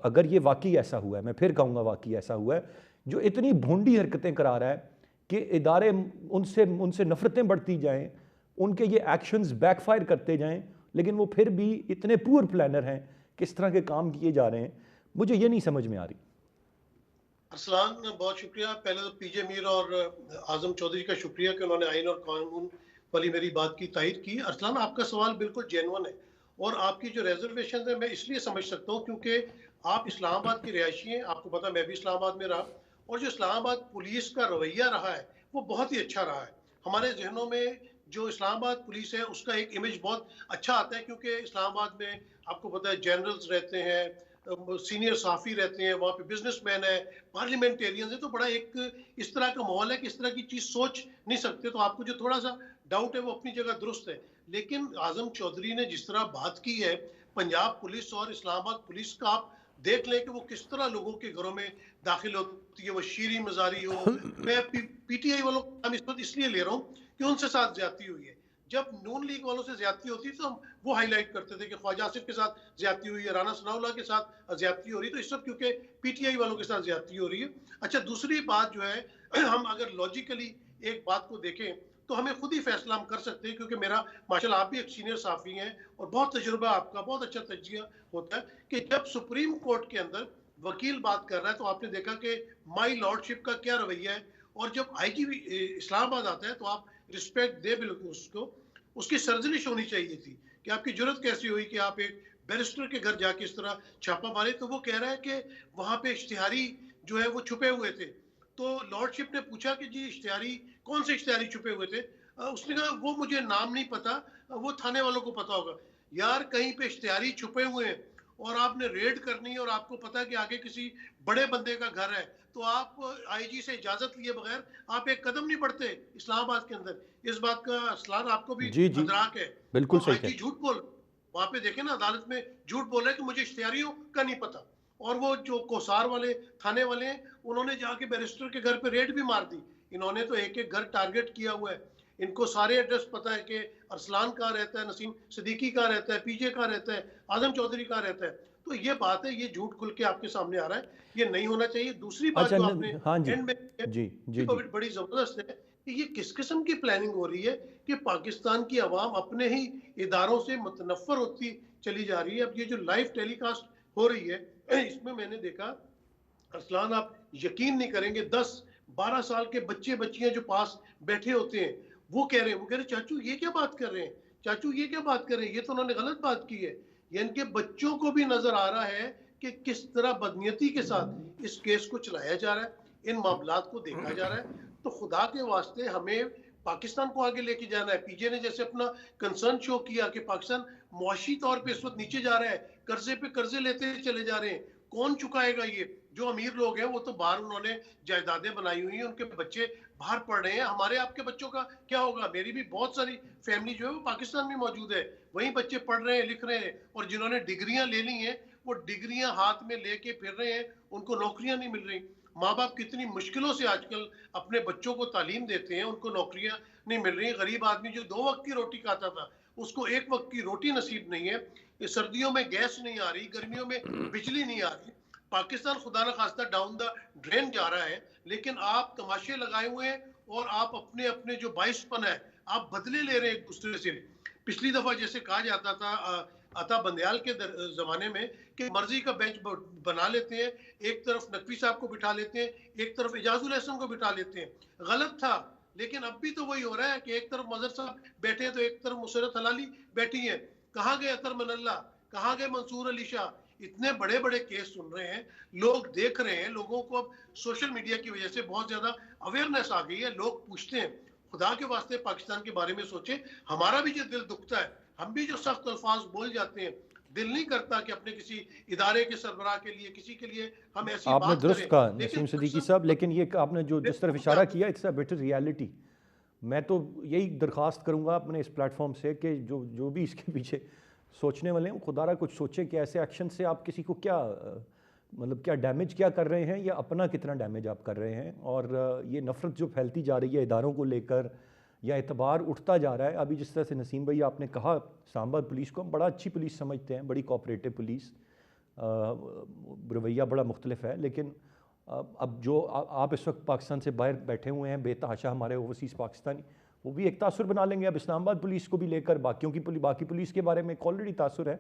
अगर ये वाकई ऐसा हुआ है, मैं फिर कहूँगा वाकई ऐसा हुआ है, जो इतनी भोंडी हरकतें करा रहा है कि इदारे उनसे उनसे नफ़रतें बढ़ती जाएं, उनके ये एक्शंस बैकफायर करते जाएं, लेकिन वो फिर भी इतने पुअर प्लानर हैं, किस तरह के काम किए जा रहे हैं, मुझे ये नहीं समझ में आ रही। अरसलान, बहुत शुक्रिया। पहले तो पीजे मीर और आजम चौधरी का शुक्रिया कि उन्होंने आइन और कानून वाली मेरी बात की तायद की। अरसलान, आपका सवाल बिल्कुल जेन्युइन है और आपकी जो रिजर्वेशन है मैं इसलिए समझ सकता हूँ क्योंकि आप इस्लामाबाद की रिहायशी हैं, आपको पता मैं भी इस्लामाबाद में रहा, और जो इस्लामाबाद पुलिस का रवैया रहा है वो बहुत ही अच्छा रहा है। हमारे जहनों में जो इस्लामाबाद पुलिस है उसका एक इमेज बहुत अच्छा आता है क्योंकि इस्लामाबाद में आपको पता है जनरल्स रहते हैं, सीनियर साफ़ी रहते हैं, वहाँ पे बिजनेसमैन है, पार्लियामेंटेरियंस है, तो बड़ा एक इस तरह का माहौल है कि इस तरह की चीज़ सोच नहीं सकते। तो आपको जो थोड़ा सा डाउट है वो अपनी जगह दुरुस्त है, लेकिन आजम चौधरी ने जिस तरह बात की है पंजाब पुलिस और इस्लामाबाद पुलिस का, आप देख लें कि वो किस तरह लोगों के घरों में दाखिल होती है, वो शीरी मजारी हो। मैं पीटीआई वालों का नाम इस वक्त इसलिए ले रहा हूँ कि उनसे साथ ज्यादती हुई है। जब नून लीग वालों से ज्यादती होती तो हम वो हाईलाइट करते थे कि ख्वाजा आसिफ के साथ ज्यादती हुई है, राना सनाउल्लाह के साथ ज्यादती हो रही है, तो इस वक्त क्योंकि पीटीआई वालों के साथ ज्यादती हो रही है। अच्छा, दूसरी बात जो है हम अगर लॉजिकली एक बात को देखें तो हमें खुद ही फैसला हम कर सकते हैं, क्योंकि मेरा माशाल्लाह आप भी एक सीनियर साफ़ी हैं और बहुत तजुर्बा आपका, बहुत अच्छा तजिया होता है कि जब सुप्रीम कोर्ट के अंदर वकील बात कर रहा है तो आपने देखा कि माई लॉर्डशिप का क्या रवैया है, और जब आईजी इस्लामाबाद आता है तो आप रिस्पेक्ट दे बिल्कुल उसको। उसकी सर्जरिश होनी चाहिए थी कि आपकी जरूरत कैसी हुई कि आप एक बैरिस्टर के घर जाके इस तरह छापा मारे। तो वो कह रहा है कि वहां पे इश्तिहारी जो है वो छुपे हुए थे। तो लॉर्डशिप ने पूछा कि जी इश्तिहारी कौन से इश्तिहारी छुपे हुए थे? उसने कहा वो मुझे नाम नहीं पता, वो थाने वालों को पता होगा। यार, कहीं पे इश्तिहारी छुपे हुए हैं और आपने रेड करनी है और आपको पता है कि आगे किसी बड़े बंदे का घर है, तो आप आईजी से इजाजत लिए बगैर आप एक कदम नहीं बढ़ते इस्लामाबाद के अंदर। इस बात का असलान आपको भी जी जी, अदराक है। बिल्कुल तो सही आईजी कह। झूठ बोल, वहां पे देखे ना अदालत में झूठ बोल रहे कि मुझे इश्तिहारियों का नहीं पता। और वो जो कोसार वाले थाने वाले हैं उन्होंने जाके बैरिस्टर के घर पे रेड भी मार दी। इन्होंने तो एक एक घर टारगेट किया हुआ है, इनको सारे एड्रेस पता है कि अरसलान कहाँ रहता है, नसीम सिद्दीकी कहाँ रहता है, पीजे कहाँ रहता है, आजम चौधरी कहाँ रहता है। तो ये बात है, ये झूठ खुल के आपके सामने आ रहा है, ये नहीं होना चाहिए। दूसरी बात अच्छा जो आपने हाँ जी, एंड में जी जी जी, बड़ी जबरदस्त है कि ये किस किस्म की प्लानिंग हो रही है कि पाकिस्तान की आवाम अपने ही इदारों से मुतनफ़र होती चली जा रही है। अब ये जो लाइव टेलीकास्ट हो रही है इसमें मैंने देखा, अरसलान आप यकीन नहीं करेंगे, 10-12 साल के बच्चे बच्चियां जो पास बैठे होते हैं वो कह रहे हैं, चाचू ये क्या बात कर रहे हैं, चाचू ये क्या बात कर रहे हैं, ये तो उन्होंने गलत बात की है। यानी कि बच्चों को भी नजर आ रहा है कि किस तरह बदनीयती के साथ इस केस को चलाया जा रहा है, इन मामलात को देखा जा रहा है। तो खुदा के वास्ते हमें पाकिस्तान को आगे लेके जाना है। पीजे ने जैसे अपना कंसर्न शो किया कि पाकिस्तान मुआशी तौर पे इस वक्त नीचे जा रहा है, कर्जे पे कर्जे लेते चले जा रहे हैं, कौन चुकाएगा? ये जो अमीर लोग हैं वो तो बाहर उन्होंने जायदादें बनाई हुई हैं, उनके बच्चे बाहर पढ़ रहे हैं। हमारे आपके बच्चों का क्या होगा? मेरी भी बहुत सारी फैमिली जो है वो पाकिस्तान में मौजूद है, वहीं बच्चे पढ़ रहे हैं, लिख रहे हैं, और जिन्होंने डिग्रियां ले ली हैं वो डिग्रियां हाथ में लेके फिर रहे हैं, उनको नौकरियां नहीं मिल रही। माँ बाप कितनी मुश्किलों से आजकल अपने बच्चों को तालीम देते हैं, उनको नौकरियां नहीं मिल रही। गरीब आदमी जो 2 वक्त की रोटी खाता था उसको 1 वक्त की रोटी नसीब नहीं है। सर्दियों में गैस नहीं आ रही, गर्मियों में बिजली नहीं आ रही। पाकिस्तान खुदा न खास्ता डाउन द ड्रेन जा रहा है, लेकिन आप तमाशे लगाए हुए हैं और आप अपने अपने जो बाइसपन है आप बदले ले रहे हैं एक दूसरे से। पिछली दफा जैसे कहा जाता था अता बंदयाल के जमाने में कि मर्जी का बेंच बना लेते हैं, एक तरफ नकवी साहब को बिठा लेते हैं, एक तरफ इजाजुल हसन को बिठा लेते हैं। गलत था, लेकिन अब भी तो वही हो रहा है कि एक तरफ मजहर साहब बैठे हैं तो एक तरफ मुसरत हलाली बैठी है। कहाँ गए अतर मनल्ला, कहाँ गए मंसूर अली शाह? इतने बड़े बड़े केस सुन रहे हैं, लोग देख रहे हैं। लोगों को अब सोशल मीडिया की वजह से बहुत ज्यादा अवेयरनेस आ गई है, लोग पूछते हैं। खुदा के वास्ते पाकिस्तान के बारे में सोचे। हमारा भी जो दिल दुखता है, हम भी जो सख्त अल्फाज बोल जाते हैं, दिल नहीं करता कि अपने किसी इदारे के सरबराह के लिए, किसी के लिए हम ऐसी आपने बात दुरुस्त करें। कहा लेकिन नसीम सिद्दीकी साहब, लेकिन ये आपने जो जिस तरफ इशारा किया, इट्स अ बिटर रियलिटी। मैं तो यही दरख्वास्त करूंगा अपने इस प्लेटफॉर्म से कि जो जो भी इसके पीछे सोचने वाले हैं खुदारा कुछ सोचें कि ऐसे एक्शन से आप किसी को क्या मतलब क्या डैमेज क्या कर रहे हैं या अपना कितना डैमेज आप कर रहे हैं। और ये नफ़रत जो फैलती जा रही है इदारों को लेकर या एतबार उठता जा रहा है। अभी जिस तरह से नसीम भाई आपने कहा सांबा पुलिस को हम बड़ा अच्छी पुलिस समझते हैं, बड़ी कोऑपरेटिव पुलिस, रवैया बड़ा मुख्तलिफ है। लेकिन अब जो आप इस वक्त पाकिस्तान से बाहर बैठे हुए हैं बेतहाशा हमारे ओवरसीज़ पाकिस्तानी, वो भी एक तासुर बना लेंगे अब इस्लामाबाद पुलिस को भी लेकर, बाकी पुलिस के बारे में ऑलरेडी तासुर है,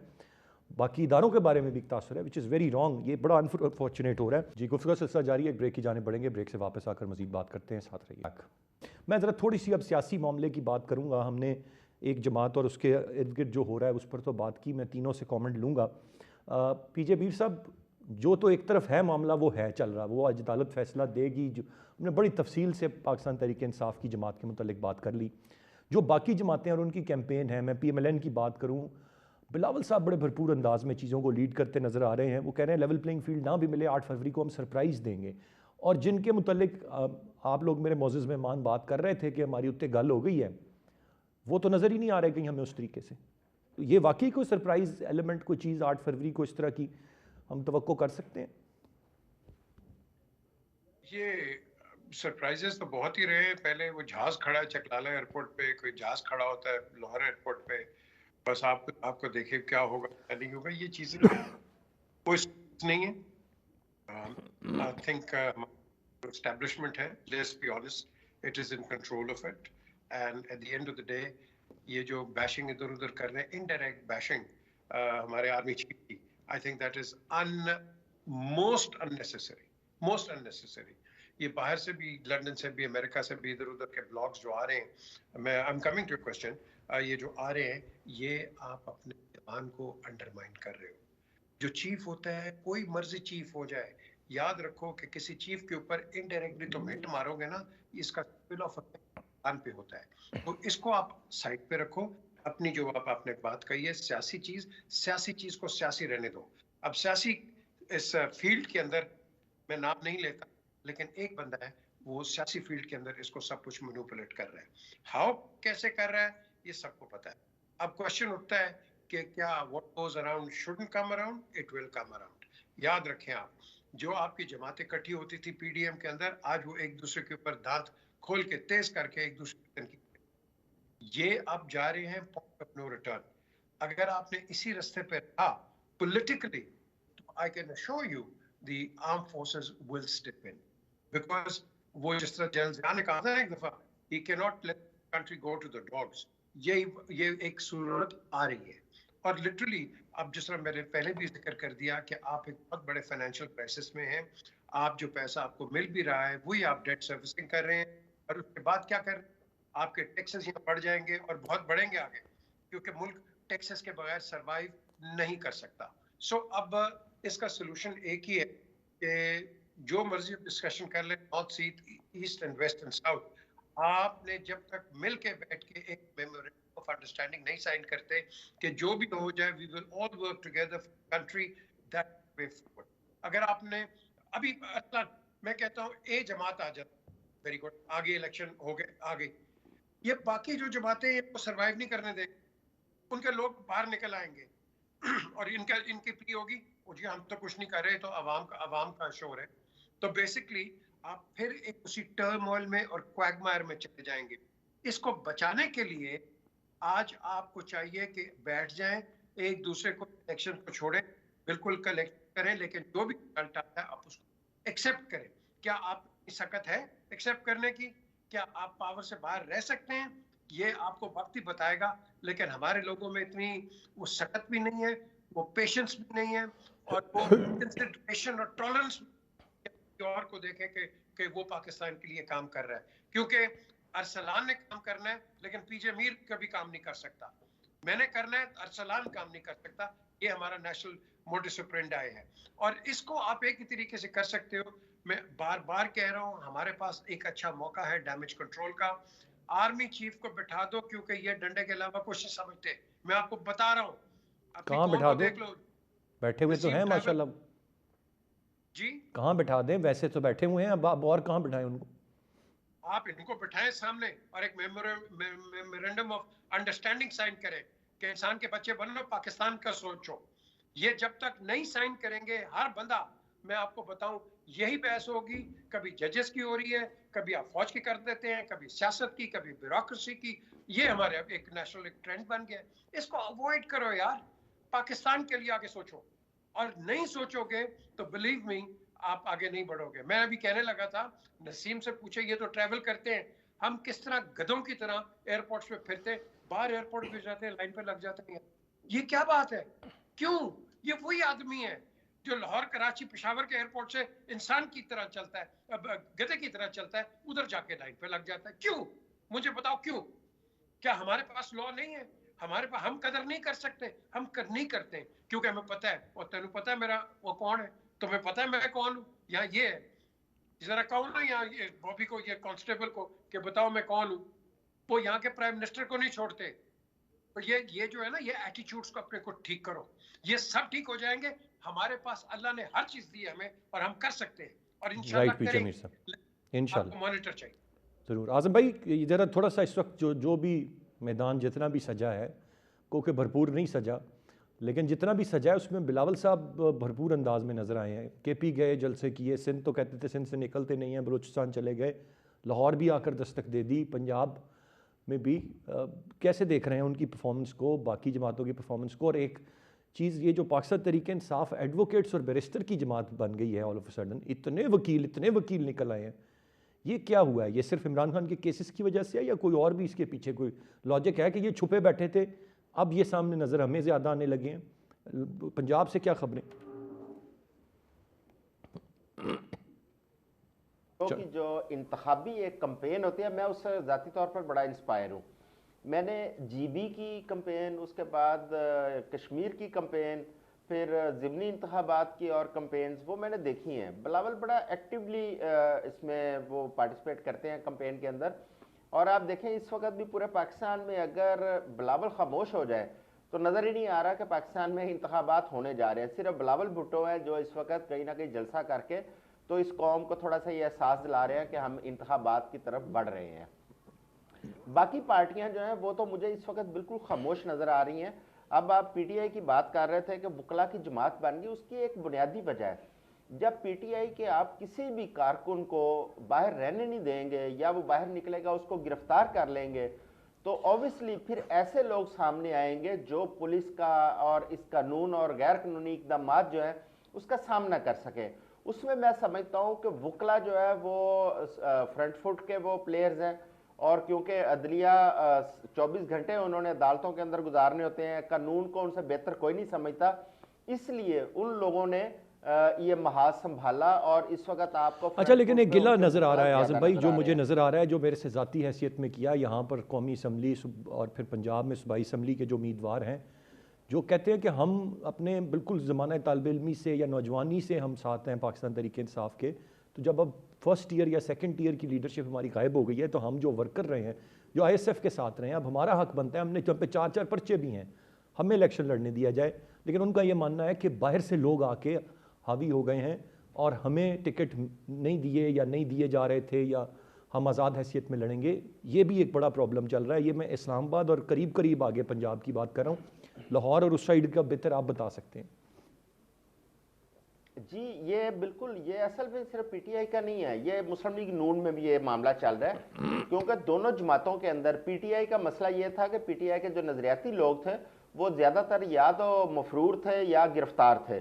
बाकी इदारों के बारे में भी एक तासुर है, विच इज़ वेरी रॉन्ग। ये बड़ा अनफॉर्चुनेट हो रहा है जी। गुफ्तगू का सिलसिला जारी है, ब्रेक की जाने पड़ेंगे, ब्रेक से वापस आकर मजीद बात करते हैं, साथ रहिए। मैं ज़रा थोड़ी सी अब सियासी मामले की बात करूँगा। हमने एक जमात और उसके इर्द गिर्द जो हो रहा है उस पर तो बात की, मैं तीनों से कॉमेंट लूँगा। पीजे मीर साहब, जो तो एक तरफ है मामला वो है चल रहा, वो आज अदालत फैसला देगी। जो हमने बड़ी तफसील से पाकिस्तान तहरीक इंसाफ की जमात के मुतालिक बात कर ली। जो बाकी जमातें और उनकी कैंपेन है, मैं PMLN की बात करूँ, बिलावल साहब बड़े भरपूर अंदाज में चीज़ों को लीड करते नज़र आ रहे हैं। वो कह रहे हैं लेवल प्लेइंग फील्ड ना भी मिले 8 फरवरी को हम सरप्राइज़ देंगे। और जिनके मुतालिक आप लोग मेरे मोअज़्ज़ज़ मेहमान बात कर रहे थे कि हमारी उत्ते गल हो गई है, वो तो नज़र ही नहीं आ रहा कहीं हमें उस तरीके से। तो ये वाकई कोई सरप्राइज़ एलिमेंट कोई चीज़ 8 फरवरी को इस तरह की हम तवक्को कर सकते हैं? ये सरप्राइजेस तो बहुत ही रहे। पहले वो जहाज खड़ा है चकलाला एयरपोर्ट पे, कोई जहाज खड़ा होता है लाहौर एयरपोर्ट पे, बस आपको देखे क्या होगा क्या नहीं होगा, ये चीजें कोई नहीं है। आई थिंक एस्टेब्लिशमेंट है, let's be honest, it is in control of it. And at the end of the day ये जो बैशिंग इधर उधर कर रहे हैं, इनडायरेक्ट बैशिंग हमारे आर्मी चीफ की, I think that is most unnecessary. ये बाहर से भी, लंदन से भी, अमेरिका से भी इधर उधर के ब्लॉग्स जो आ रहे हैं, मैं I am coming to question, ये जो आ रहे हैं, ये आप अपने जवान को अंडरमाइन कर रहे हो। जो चीफ होता है, कोई मर्जी चीफ हो जाए, याद रखो कि किसी चीफ के ऊपर इनडायरेक्टली तो हिट मारोगे ना, इसका स्पिल ऑफ इफेक्ट पे होता है। तो इसको आप साइड पे रखो। अपनी जो आपने बात कही है सियासी चीज को सियासी रहने दो। अब सियासी इस फील्ड के अंदर मैं नाम नहीं लेता, लेकिन एक बंदा है वो सियासी फील्ड के अंदर इसको सब कुछ मैनिपुलेट कर रहा है। हाउ कैसे कर रहा है ये सबको पता है। अब क्वेश्चन उठता है कि क्या what goes around shouldn't come around, it will come around. याद रखें आप, जो आपकी जमातें इकट्ठी होती थी PDM के अंदर, आज वो एक दूसरे के ऊपर दांत खोल के तेज करके एक दूसरे की, ये आप जा रहे हैं पॉइंट ऑफ नो रिटर्न। अगर आपने इसी रास्ते पे रहा पॉलिटिकली, तो I can assure you the armed forces will step in, because वो जिस तरह जनरल ज़िया ने कहा था एक दफा, he cannot let the country go to the dogs। ये एक सूरत आ रही है। और लिटरली अब जिस तरह मैंने पहले भी जिक्र कर दिया कि आप एक बहुत बड़े फाइनेंशियल क्राइसिस में हैं। आप जो पैसा आपको मिल भी रहा है वही आप डेट सर्विसिंग कर रहे हैं, और उसके बाद क्या कर, आपके टैक्सेस यहाँ बढ़ जाएंगे और बहुत बढ़ेंगे आगे, क्योंकि मुल्क टैक्सेस के बगैर सर्वाइव नहीं कर सकता। सो अब इसका सोल्यूशन एक ही है कि जो मर्जी डिस्कशन कर ले, north east and west and south, आपने जब तक मिल के बैठ के एक मेमोरेंडम ऑफ अंडरस्टैंडिंग नहीं साइन करते कि जो भी हो जाए we will all work together for country, that way forward. अगर आपने अभी मैं कहता हूँ ए जमात आ जाए, वेरी गुड, आगे इलेक्शन हो गए, आ गई, ये बाकी जो जमातें वो सर्वाइव नहीं करने देंगे, उनके लोग बाहर निकल आएंगे और इनकी प्ली होगी, जी हम तो कुछ नहीं कर रहे, तो अवाम का शोर है। तो बेसिकली आप फिर एक उसी टर्मोइल में और क्वैगमायर में चले जाएंगे। इसको बचाने के लिए आज आपको चाहिए कि बैठ जाएं, एक दूसरे को इलेक्शन को छोड़ें, बिल्कुल कलेक्ट करें, लेकिन जो भी रिजल्ट आता है आप उसको एक्सेप्ट करें। क्या आपकी सकत है एक्सेप्ट करने की? क्या आप पावर से बाहर रह सकते हैं? ये आपको वक्त ही बताएगा। लेकिन हमारे लोगों में इतनी वो सकत भी नहीं है, वो पेशेंस भी नहीं है, और वो कंसिडरेशन और टॉलरेंस और को देखें कि वो पाकिस्तान के लिए काम कर रहा है। क्योंकि अरसलान ने काम करना है, लेकिन पीजे मीर कभी काम नहीं कर सकता। मैंने करना है, अरसलान काम नहीं कर सकता। ये हमारा नेशनल मोटिव ऑपरेंडी है, और इसको आप एक ही तरीके से कर सकते हो। मैं बार बार कह रहा हूँ, हमारे पास एक अच्छा मौका है डैमेज कंट्रोल का। आर्मी चीफ को बिठा दो, क्योंकि ये डंडे के अलावा कुछ नहीं समझते। मैं आपको बता रहा हूँ, कहाँ बिठा दो? देख लो, बैठे हुए तो हैं माशाल्लाह जी। कहाँ बिठा दें? वैसे तो बैठे हुए हैं, अब और कहाँ बिठाएं उनको? आप इनको बिठाएं सामने और एक मेमोरेंडम ऑफ अंडरस्टैंडिंग साइन करें कि इंसान के बच्चे बनो, पाकिस्तान का सोचो। ये जब तक नहीं साइन करेंगे हर बंदा, मैं आपको बताऊं, यही बहस होगी। कभी जजेस की हो रही है, कभी आप फौज की कर देते हैं, कभी सियासत की, कभी ब्यूरोक्रेसी की। ये हमारे एक नेशनल एक ट्रेंड बन गया। इसको अवॉइड करो यार, पाकिस्तान के लिए आगे सोचो। और नहीं सोचोगे तो बिलीव मी, आप आगे नहीं बढ़ोगे। मैं अभी कहने लगा था, नसीम से पूछे, ये तो ट्रैवल करते हैं, हम किस तरह गधों की तरह एयरपोर्ट्स पे फिरते, बाहर एयरपोर्ट पे जाते हैं, लाइन पे लग जाते हैं। ये क्या बात है? क्यों? ये वही आदमी है जो लाहौर, कराची, पेशावर के एयरपोर्ट से इंसान की तरह चलता है, गधे की तरह चलता है, उधर जाके लाइन पे लग जाता है। क्यों? मुझे बताओ क्यों? क्या हमारे पास लॉ नहीं है? हमारे पास, हम कदर नहीं कर सकते? हम कर नहीं करते क्योंकि हमें पता है, और तेन पता है मेरा वो कौन है, तुम्हें पता है मैं कौन हूँ। यहाँ ये है, जरा कहो ना यहाँ ये बॉबी को, ये कांस्टेबल को, कि बताओ मैं कौन हूँ। वो यहाँ के प्राइम मिनिस्टर को नहीं छोड़ते। तो ये जो है ना, ये एटीट्यूड्स को अपने को ठीक करो, ये सब ठीक हो जाएंगे। हमारे पास अल्लाह ने हर चीज दी है हमें, और हम कर सकते हैं, और इंशाल्लाह राइट पीछे मीर करेंगे। साहब, इंशाल्लाह आपको मॉनिटर चाहिए। ज़रूर। आज़म भाई ज़रा थोड़ा सा इस वक्त जो भी मैदान जितना भी सजा है, क्योंकि भरपूर नहीं सजा, लेकिन जितना भी सजा है उसमें बिलावल साहब भरपूर अंदाज में नज़र आए हैं। केपी गए, जलसे किए, सिंध तो कहते थे सिंध से निकलते नहीं हैं, बलूचिस्तान चले गए, लाहौर भी आकर दस्तक दे दी, पंजाब में भी। कैसे देख रहे हैं उनकी परफॉर्मेंस को, बाकी जमातों की परफॉर्मेंस को? और एक चीज़ ये जो पाकिस्तान तरीके इंसाफ एडवोकेट्स और बैरिस्टर की जमात बन गई है ऑल ऑफ अ सडन, इतने वकील निकल आए हैं, ये क्या हुआ है? ये सिर्फ इमरान खान के केसेस की वजह से है, या कोई और भी इसके पीछे कोई लॉजिक है कि ये छुपे बैठे थे, अब ये सामने नज़र हमें ज़्यादा आने लगे हैं? पंजाब से क्या खबरें? क्योंकि जो इंतखाबी एक कंपेन होती है, मैं उससे ज़ाती तौर पर बड़ा इंस्पायर हूँ। मैंने जीबी की कंपेन, उसके बाद कश्मीर की कंपेन, फिर ज़िमनी इंतखाबात की और कंपेन्स वो मैंने देखी हैं। बिलावल बड़ा एक्टिवली इसमें वो पार्टिसिपेट करते हैं कंपेन के अंदर। और आप देखें इस वक्त भी पूरे पाकिस्तान में अगर बिलावल खामोश हो जाए तो नज़र ही नहीं आ रहा कि पाकिस्तान में इंतखाबात होने जा रहे हैं। सिर्फ बिलावल भुट्टो है जो इस वक्त कहीं ना कहीं जलसा करके तो इस कौम को थोड़ा सा ये एहसास दिला रहे हैं कि हम इंतखाबात की तरफ बढ़ रहे हैं। बाकी पार्टियां जो हैं वो तो मुझे इस वक्त बिल्कुल खामोश नज़र आ रही हैं। अब आप पीटीआई की बात कर रहे थे कि वकला की जमात बन गई, उसकी एक बुनियादी वजह है, जब पीटीआई के आप किसी भी कारकुन को बाहर रहने नहीं देंगे या वो बाहर निकलेगा उसको गिरफ्तार कर लेंगे, तो ऑब्वियसली फिर ऐसे लोग सामने आएंगे जो पुलिस का और इस कानून और गैर कानूनी इकदाम जो है उसका सामना कर सके। उसमें मैं समझता हूँ कि वकला जो है वो फ्रंट फुट के वो प्लेयर्स हैं, और क्योंकि अदलिया 24 घंटे उन्होंने अदालतों के अंदर गुजारने होते हैं, कानून को उनसे बेहतर कोई नहीं समझता, इसलिए उन लोगों ने ये महाज संभाला। और इस वक्त आपको अच्छा, लेकिन एक गिला नज़र आ रहा है आज़म भाई, जो मुझे नज़र आ रहा है, जो मेरे से ज़ाती हैसियत में किया यहाँ पर कौमी असम्बली और फिर पंजाब में सूबाई असम्बली के जो उम्मीदवार हैं, जो कहते हैं कि हम अपने बिल्कुल ज़माना तालिब इल्मी से या नौजवानी से हम साथ हैं पाकिस्तान तरीके इंसाफ के, तो जब अब फर्स्ट ईयर या सेकंड ईयर की लीडरशिप हमारी गायब हो गई है, तो हम जो वर्क कर रहे हैं, जो आईएसएफ के साथ रहे हैं, अब हमारा हक बनता है, हमने जब पे 4-4 पर्चे भी हैं, हमें इलेक्शन लड़ने दिया जाए। लेकिन उनका ये मानना है कि बाहर से लोग आके हावी हो गए हैं और हमें टिकट नहीं दिए या नहीं दिए जा रहे थे, या हम आज़ाद हैसियत में लड़ेंगे। ये भी एक बड़ा प्रॉब्लम चल रहा है। ये मैं इस्लामाबाद और करीब करीब आगे पंजाब की बात कर रहा हूँ, लाहौर और उस साइड का बेहतर आप बता सकते हैं। जी ये बिल्कुल, ये असल में सिर्फ पीटीआई का नहीं है, ये मुस्लिम लीग नून में भी ये मामला चल रहा है, क्योंकि दोनों जमातों के अंदर पीटीआई का मसला ये था कि पीटीआई के जो नजरियाती लोग थे वो ज़्यादातर या तो मफरूर थे या गिरफ्तार थे।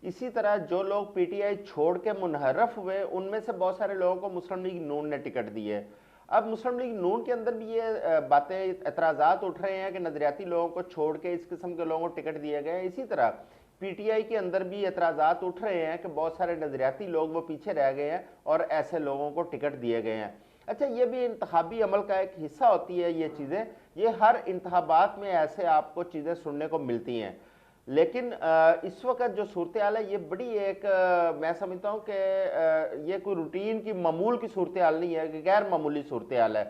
इसी तरह जो लोग पीटीआई छोड़ के मुनहरफ हुए उनमें से बहुत सारे लोगों को मुस्लिम लीग नून ने टिकट दिए। अब मुस्लिम लीग नून के अंदर भी ये बातें, एतराज़ात उठ रहे हैं कि नजरियाती लोगों को छोड़ के इस किस्म के लोगों को टिकट दिए गए। इसी तरह पीटीआई के अंदर भी एतराज़ात उठ रहे हैं कि बहुत सारे नजरियाती लोग वो पीछे रह गए हैं और ऐसे लोगों को टिकट दिए गए हैं। अच्छा, ये भी इंतखाबी अमल का एक हिस्सा होती है ये चीज़ें, ये हर इंतखाबात में ऐसे आपको चीज़ें सुनने को मिलती हैं। लेकिन इस वक्त जो सूरत हाल है ये बड़ी एक मैं समझता हूँ कि ये कोई रूटीन की मामूल की सूरत हाल नहीं है, कि गैर मामूली सूरत हाल है।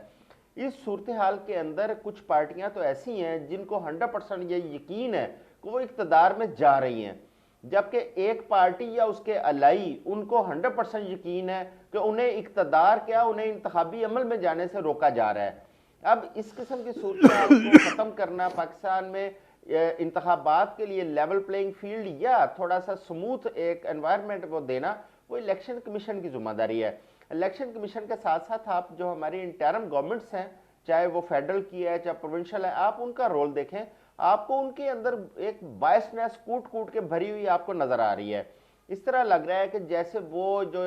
इस सूरत हाल के अंदर कुछ पार्टियां तो ऐसी हैं जिनको 100% ये यकीन है कि वो इक़्तिदार में जा रही हैं, जबकि एक पार्टी या उसके अलाई उनको 100% यकीन है कि उन्हें इक़्तिदार क्या, उन्हें इंतखाबी अमल में जाने से रोका जा रहा है। अब इस किस्म की सूरत हाल को ख़त्म करना पाकिस्तान में इंतखाबात के लिए लेवल प्लेइंग फील्ड या थोड़ा सा स्मूथ एक एनवायरनमेंट को देना, वो इलेक्शन कमीशन की जिम्मेदारी है। इलेक्शन कमीशन के साथ साथ आप जो हमारी इंटरम गवर्नमेंट्स हैं, चाहे वो फेडरल की है चाहे प्रोविंशियल है, आप उनका रोल देखें। आपको उनके अंदर एक बायसनेस कूट कूट के भरी हुई आपको नजर आ रही है। इस तरह लग रहा है कि जैसे वो जो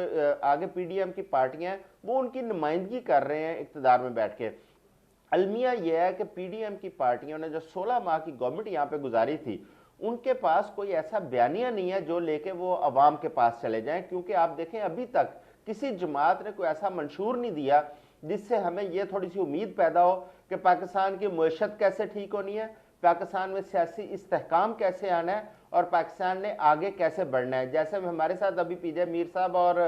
आगे पीडीएम की पार्टियां हैं वो उनकी नुमाइंदगी कर रहे हैं इक़्तिदार में बैठ के। अलमिया यह है कि पीडीएम की पार्टियों ने जो 16 माह की गवर्नमेंट यहाँ पे गुजारी थी, उनके पास कोई ऐसा बयानिया नहीं है जो लेके वो अवाम के पास चले जाएं, क्योंकि आप देखें अभी तक किसी जमात ने कोई ऐसा मंशूर नहीं दिया जिससे हमें ये थोड़ी सी उम्मीद पैदा हो कि पाकिस्तान की मईशत कैसे ठीक होनी है, पाकिस्तान में सियासी इस्तेहकाम कैसे आना है और पाकिस्तान ने आगे कैसे बढ़ना है। जैसे हमारे साथ अभी पीजे मीर साहब और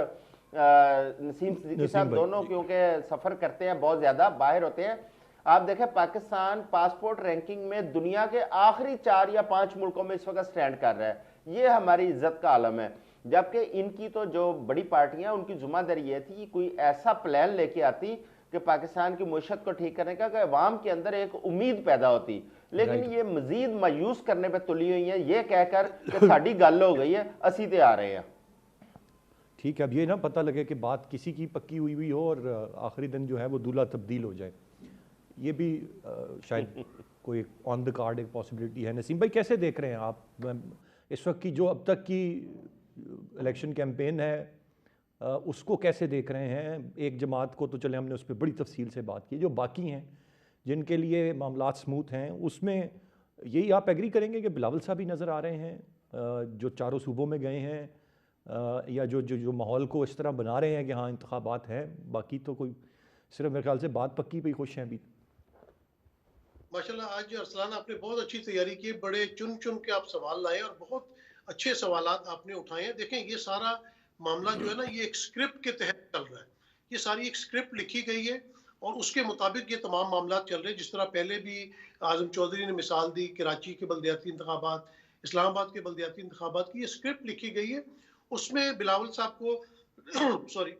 नसीम सिद्दीकी साहब दोनों क्योंकि सफ़र करते हैं, बहुत ज़्यादा बाहर होते हैं, आप देखें पाकिस्तान पासपोर्ट रैंकिंग में दुनिया के आखिरी 4 या 5 मुल्कों में इस वक्त स्टैंड कर रहा है। ये हमारी इज्जत का आलम है। जबकि इनकी तो जो बड़ी पार्टियां, उनकी जुम्मेदारी ये थी कि कोई ऐसा प्लान लेके आती कि पाकिस्तान की मईशत को ठीक करने का, कि अवाम के अंदर एक उम्मीद पैदा होती। लेकिन ये मजीद मायूस करने पर तुली हुई है, ये कहकर कि साड़ी गल हो गई है, असी ते आ रहे हैं। ठीक है, अब ये ना पता लगे कि बात किसी की पक्की हुई हुई हो और आखिरी दिन जो है वो दूल्हा तब्दील हो जाए, ये भी शायद कोई ऑन द कार्ड एक पॉसिबिलिटी है। नसीम भाई कैसे देख रहे हैं आप इस वक्त की जो अब तक की इलेक्शन कैंपेन है, उसको कैसे देख रहे हैं? एक जमात को तो चले हमने उस पर बड़ी तफसील से बात की, जो बाकी हैं जिनके लिए मामलात स्मूथ हैं, उसमें यही आप एग्री करेंगे कि बिलावल साहब भी नज़र आ रहे हैं जो चारों सूबों में गए हैं, या जो जो जो माहौल को इस तरह बना रहे हैं कि हाँ इंतखाबात हैं, बाकी तो कोई सिर्फ मेरे ख्याल से बात पक्की पे खुश हैं अभी। माशाल्लाह आज अरसलान आपने बहुत अच्छी तैयारी की, बड़े चुन चुन के आप सवाल लाए और बहुत अच्छे सवालात आपने उठाए हैं। देखें ये सारा मामला जो है ना, ये एक स्क्रिप्ट के तहत चल रहा है। ये सारी एक स्क्रिप्ट लिखी गई है और उसके मुताबिक ये तमाम मामला चल रहे हैं। जिस तरह पहले भी आजम चौधरी ने मिसाल दी, कराची के बल्दियाती इंतखाबात, इस्लामाबाद के बल्दियाती इंतखाबात की ये स्क्रिप्ट लिखी गई है। उसमें बिलावल साहब को सॉरी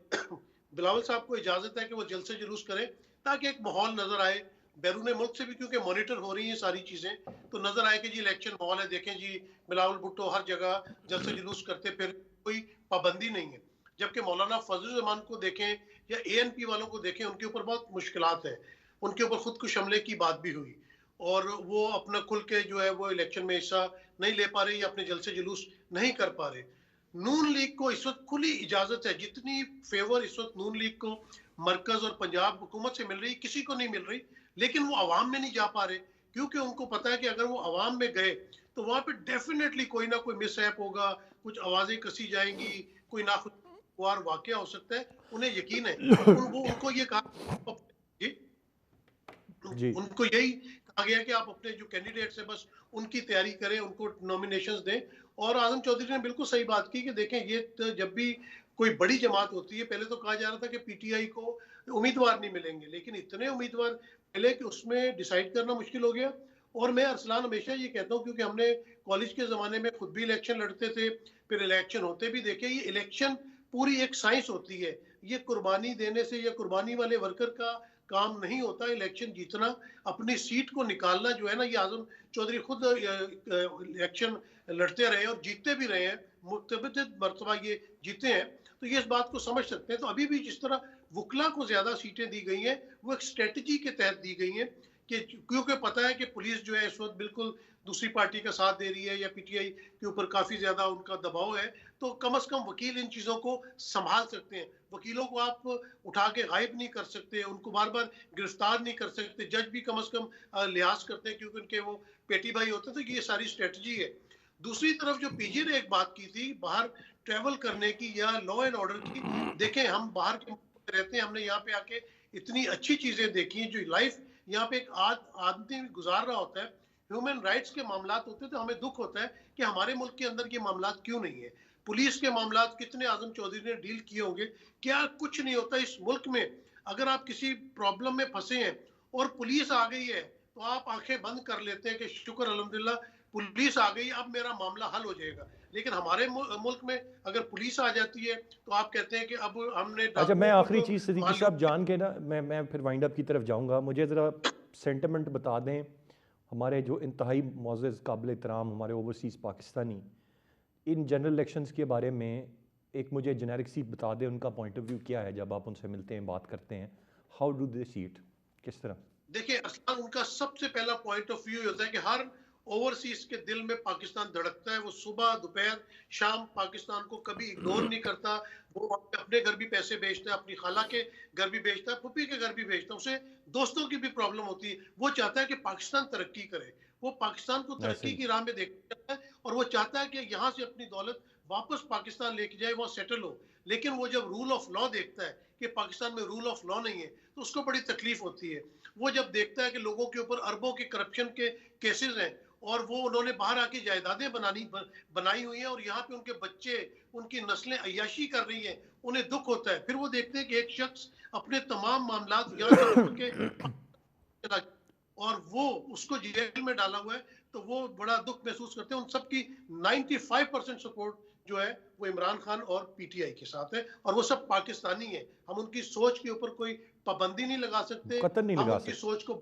बिलावल साहब को इजाज़त है कि वो जल्द से जुलूस करें ताकि एक माहौल नज़र आए। बैरून मुल्क से भी क्योंकि मॉनिटर हो रही हैं सारी चीज़ें, तो नज़र आए कि जी इलेक्शन माहौल है। देखें जी बिलावल भुट्टो हर जगह जल्द से जुलूस करते, फिर कोई पाबंदी नहीं है। जबकि मौलाना फजल रहमान को देखें या एएनपी वालों को देखें, उनके ऊपर बहुत मुश्किलात हैं। उनके ऊपर खुद कुछ हमले की बात भी हुई और वो अपना खुल के जो है वो इलेक्शन में हिस्सा नहीं ले पा रहे या अपने जलसे जुलूस नहीं कर पा रहे। नून लीग को इस वक्त खुली इजाजत है, जितनी फेवर इस वक्त नून लीग को मरकज और पंजाब हुकूमत से मिल रही, किसी को नहीं मिल रही। लेकिन वो अवाम में नहीं जा पा रहे क्योंकि उनको पता है कि अगर वो अवाम में गए तो वहां पे डेफिनेटली कोई ना कोई मिसहैप होगा, कुछ आवाजें कसी जाएंगी, कोई नाखुशगवार वाकया हो सकता है। उन्हें यकीन है, उनको ये कहा जी। उनको यही कहा गया कि आप अपने जो कैंडिडेट्स हैं बस उनकी तैयारी करें, उनको नॉमिनेशंस दें। और आजम चौधरी ने बिल्कुल सही बात की कि देखें ये तो जब भी कोई बड़ी जमात होती है, पहले तो कहा जा रहा था कि पीटीआई को उम्मीदवार नहीं मिलेंगे, लेकिन इतने उम्मीदवार मिले कि उसमें डिसाइड करना मुश्किल हो गया। और मैं अरसलान हमेशा ये कहता हूँ, क्योंकि हमने कॉलेज के ज़माने में खुद भी इलेक्शन लड़ते थे, फिर इलेक्शन होते भी देखे। ये इलेक्शन पूरी एक साइंस होती है, ये कुर्बानी देने से या कुर्बानी वाले वर्कर का काम नहीं होता। इलेक्शन जीतना, अपनी सीट को निकालना जो है ना, ये आजम चौधरी खुद इलेक्शन लड़ते रहे और जीतते भी रहे हैं, मुतअद्दिद मरतबा ये जीते हैं, तो ये इस बात को समझ सकते हैं। तो अभी भी जिस तरह वुकला को ज्यादा सीटें दी गई हैं, वो एक स्ट्रेटजी के तहत दी गई हैं कि क्योंकि पता है कि पुलिस जो है इस वक्त बिल्कुल दूसरी पार्टी का साथ दे रही है या पीटीआई के ऊपर काफी ज्यादा उनका दबाव है, तो कम से कम वकील इन चीजों को संभाल सकते हैं। वकीलों को आप उठा के गायब नहीं कर सकते, उनको बार बार गिरफ्तार नहीं कर सकते। जज भी कम से कम लिहाज करते हैं क्योंकि उनके वो पेटी भाई होते थे। ये सारी स्ट्रेटजी है। दूसरी तरफ जो पीजी ने एक बात की थी बाहर ट्रेवल करने की या लॉ एंड ऑर्डर की, देखें हम बाहर के रहते हैं, हमने यहाँ पे आके इतनी अच्छी चीजें देखी जो लाइफ यहाँ पे एक आदमी गुजार रहा होता है, ह्यूमन राइट्स के मामलात होते हैं, तो हमें दुख होता है कि हमारे मुल्क के अंदर ये मामलात क्यों नहीं है। पुलिस के मामलात कितने आजम चौधरी ने डील किए होंगे, क्या कुछ नहीं होता इस मुल्क में। अगर आप किसी प्रॉब्लम में फंसे हैं और पुलिस आ गई है तो आप आंखें बंद कर लेते हैं कि शुक्र अल्हम्दुलिल्लाह पुलिस आ गई, अब मेरा मामला हल हो जाएगा। लेकिन हमारे मुल्क में अगर पुलिस आ जाती है तो आप कहते हैं कि अब हमने अच्छा, मैं आखिरी चीज़ सिद्दीकी साहब जान के ना मैं फिर वाइंड अप की तरफ जाऊंगा, मुझे ज़रा सेंटिमेंट बता दें हमारे जो इंतहाई मुअज़्ज़ज़ काबिल एहतराम हमारे overseas Pakistani in general elections के बारे में एक मुझे जेनेरिक सी बता दें, उनका पॉइंट ऑफ व्यू क्या है जब आप उनसे मिलते हैं, बात करते हैं, how do they see it, किस तरह? देखिए अरसलान, उनका सबसे पहला पॉइंट ऑफ व्यू होता है कि हर ओवरसीज के दिल में पाकिस्तान धड़कता है। वो सुबह दोपहर शाम पाकिस्तान को कभी इग्नोर नहीं करता। वो अपने घर भी पैसे भेजता है, अपनी खाला के घर भी भेजता है, पुप्पी के घर भी भेजता है। उसे दोस्तों की भी प्रॉब्लम होती है। वो चाहता है कि पाकिस्तान तरक्की करे, वो पाकिस्तान को ऐसे तरक्की ही की राह में देखता है और वो चाहता है कि यहाँ से अपनी दौलत वापस पाकिस्तान लेके जाए, वहाँ सेटल हो। लेकिन वो जब रूल ऑफ लॉ देखता है कि पाकिस्तान में रूल ऑफ लॉ नहीं है, तो उसको बड़ी तकलीफ होती है। वो जब देखता है कि लोगों के ऊपर अरबों के करप्शन के केसेस हैं और वो उन्होंने बाहर आके जायदादें बनाई हुई हैं और यहाँ पे उनके बच्चे, उनकी नस्लें अय्याशी कर रही हैं, उन्हें दुख होता है। फिर वो देखते हैं कि एक शख्स अपने तमाम मामलात यहाँ से छोड़ के चला गया और वो उसको जेल में डाला हुआ है, तो वो बड़ा दुख महसूस करते हैं। उन सबकी 95% सपोर्ट जो है वो इमरान खान और पीटीआई के साथ है और वो सब पाकिस्तानी है। हम उनकी सोच के ऊपर कोई पाबंदी नहीं लगा सकते। कतई नहीं हम लगा उनकी सकते। सोच को,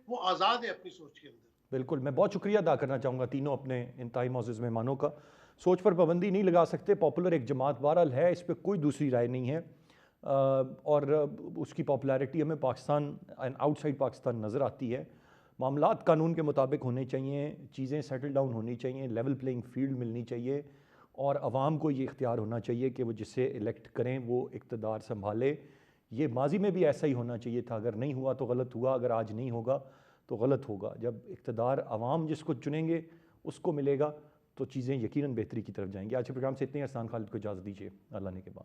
वो आज़ाद है अपनी सोच के अंदर। बिल्कुल, मैं बहुत शुक्रिया अदा करना चाहूँगा तीनों अपने इंतहाई मुअज़्ज़ज़ मेहमानों का। सोच पर पाबंदी नहीं लगा सकते, पॉपुलर एक जमात बहरहाल है, इस पे कोई दूसरी राय नहीं है। और उसकी पॉपुलैरिटी हमें पाकिस्तान एंड आउटसाइड पाकिस्तान नज़र आती है। मामलात कानून के मुताबिक होने चाहिए, चीज़ें सेटल डाउन होनी चाहिए, लेवल प्लेइंग फील्ड मिलनी चाहिए और अवाम को ये इख्तियार होना चाहिए कि वो जिसे इलेक्ट करें वो इक़्तिदार संभाले। ये माजी में भी ऐसा ही होना चाहिए था, अगर नहीं हुआ तो गलत हुआ, अगर आज नहीं होगा तो गलत होगा। जब इक़्तिदार अवाम जिसको चुनेंगे उसको मिलेगा तो चीज़ें यकीनन बेहतरी की तरफ जाएंगी। आज के प्रोग्राम से इतने। अहसान खालिद को इजाज़त दीजिए, अल्लाह ने के बाद।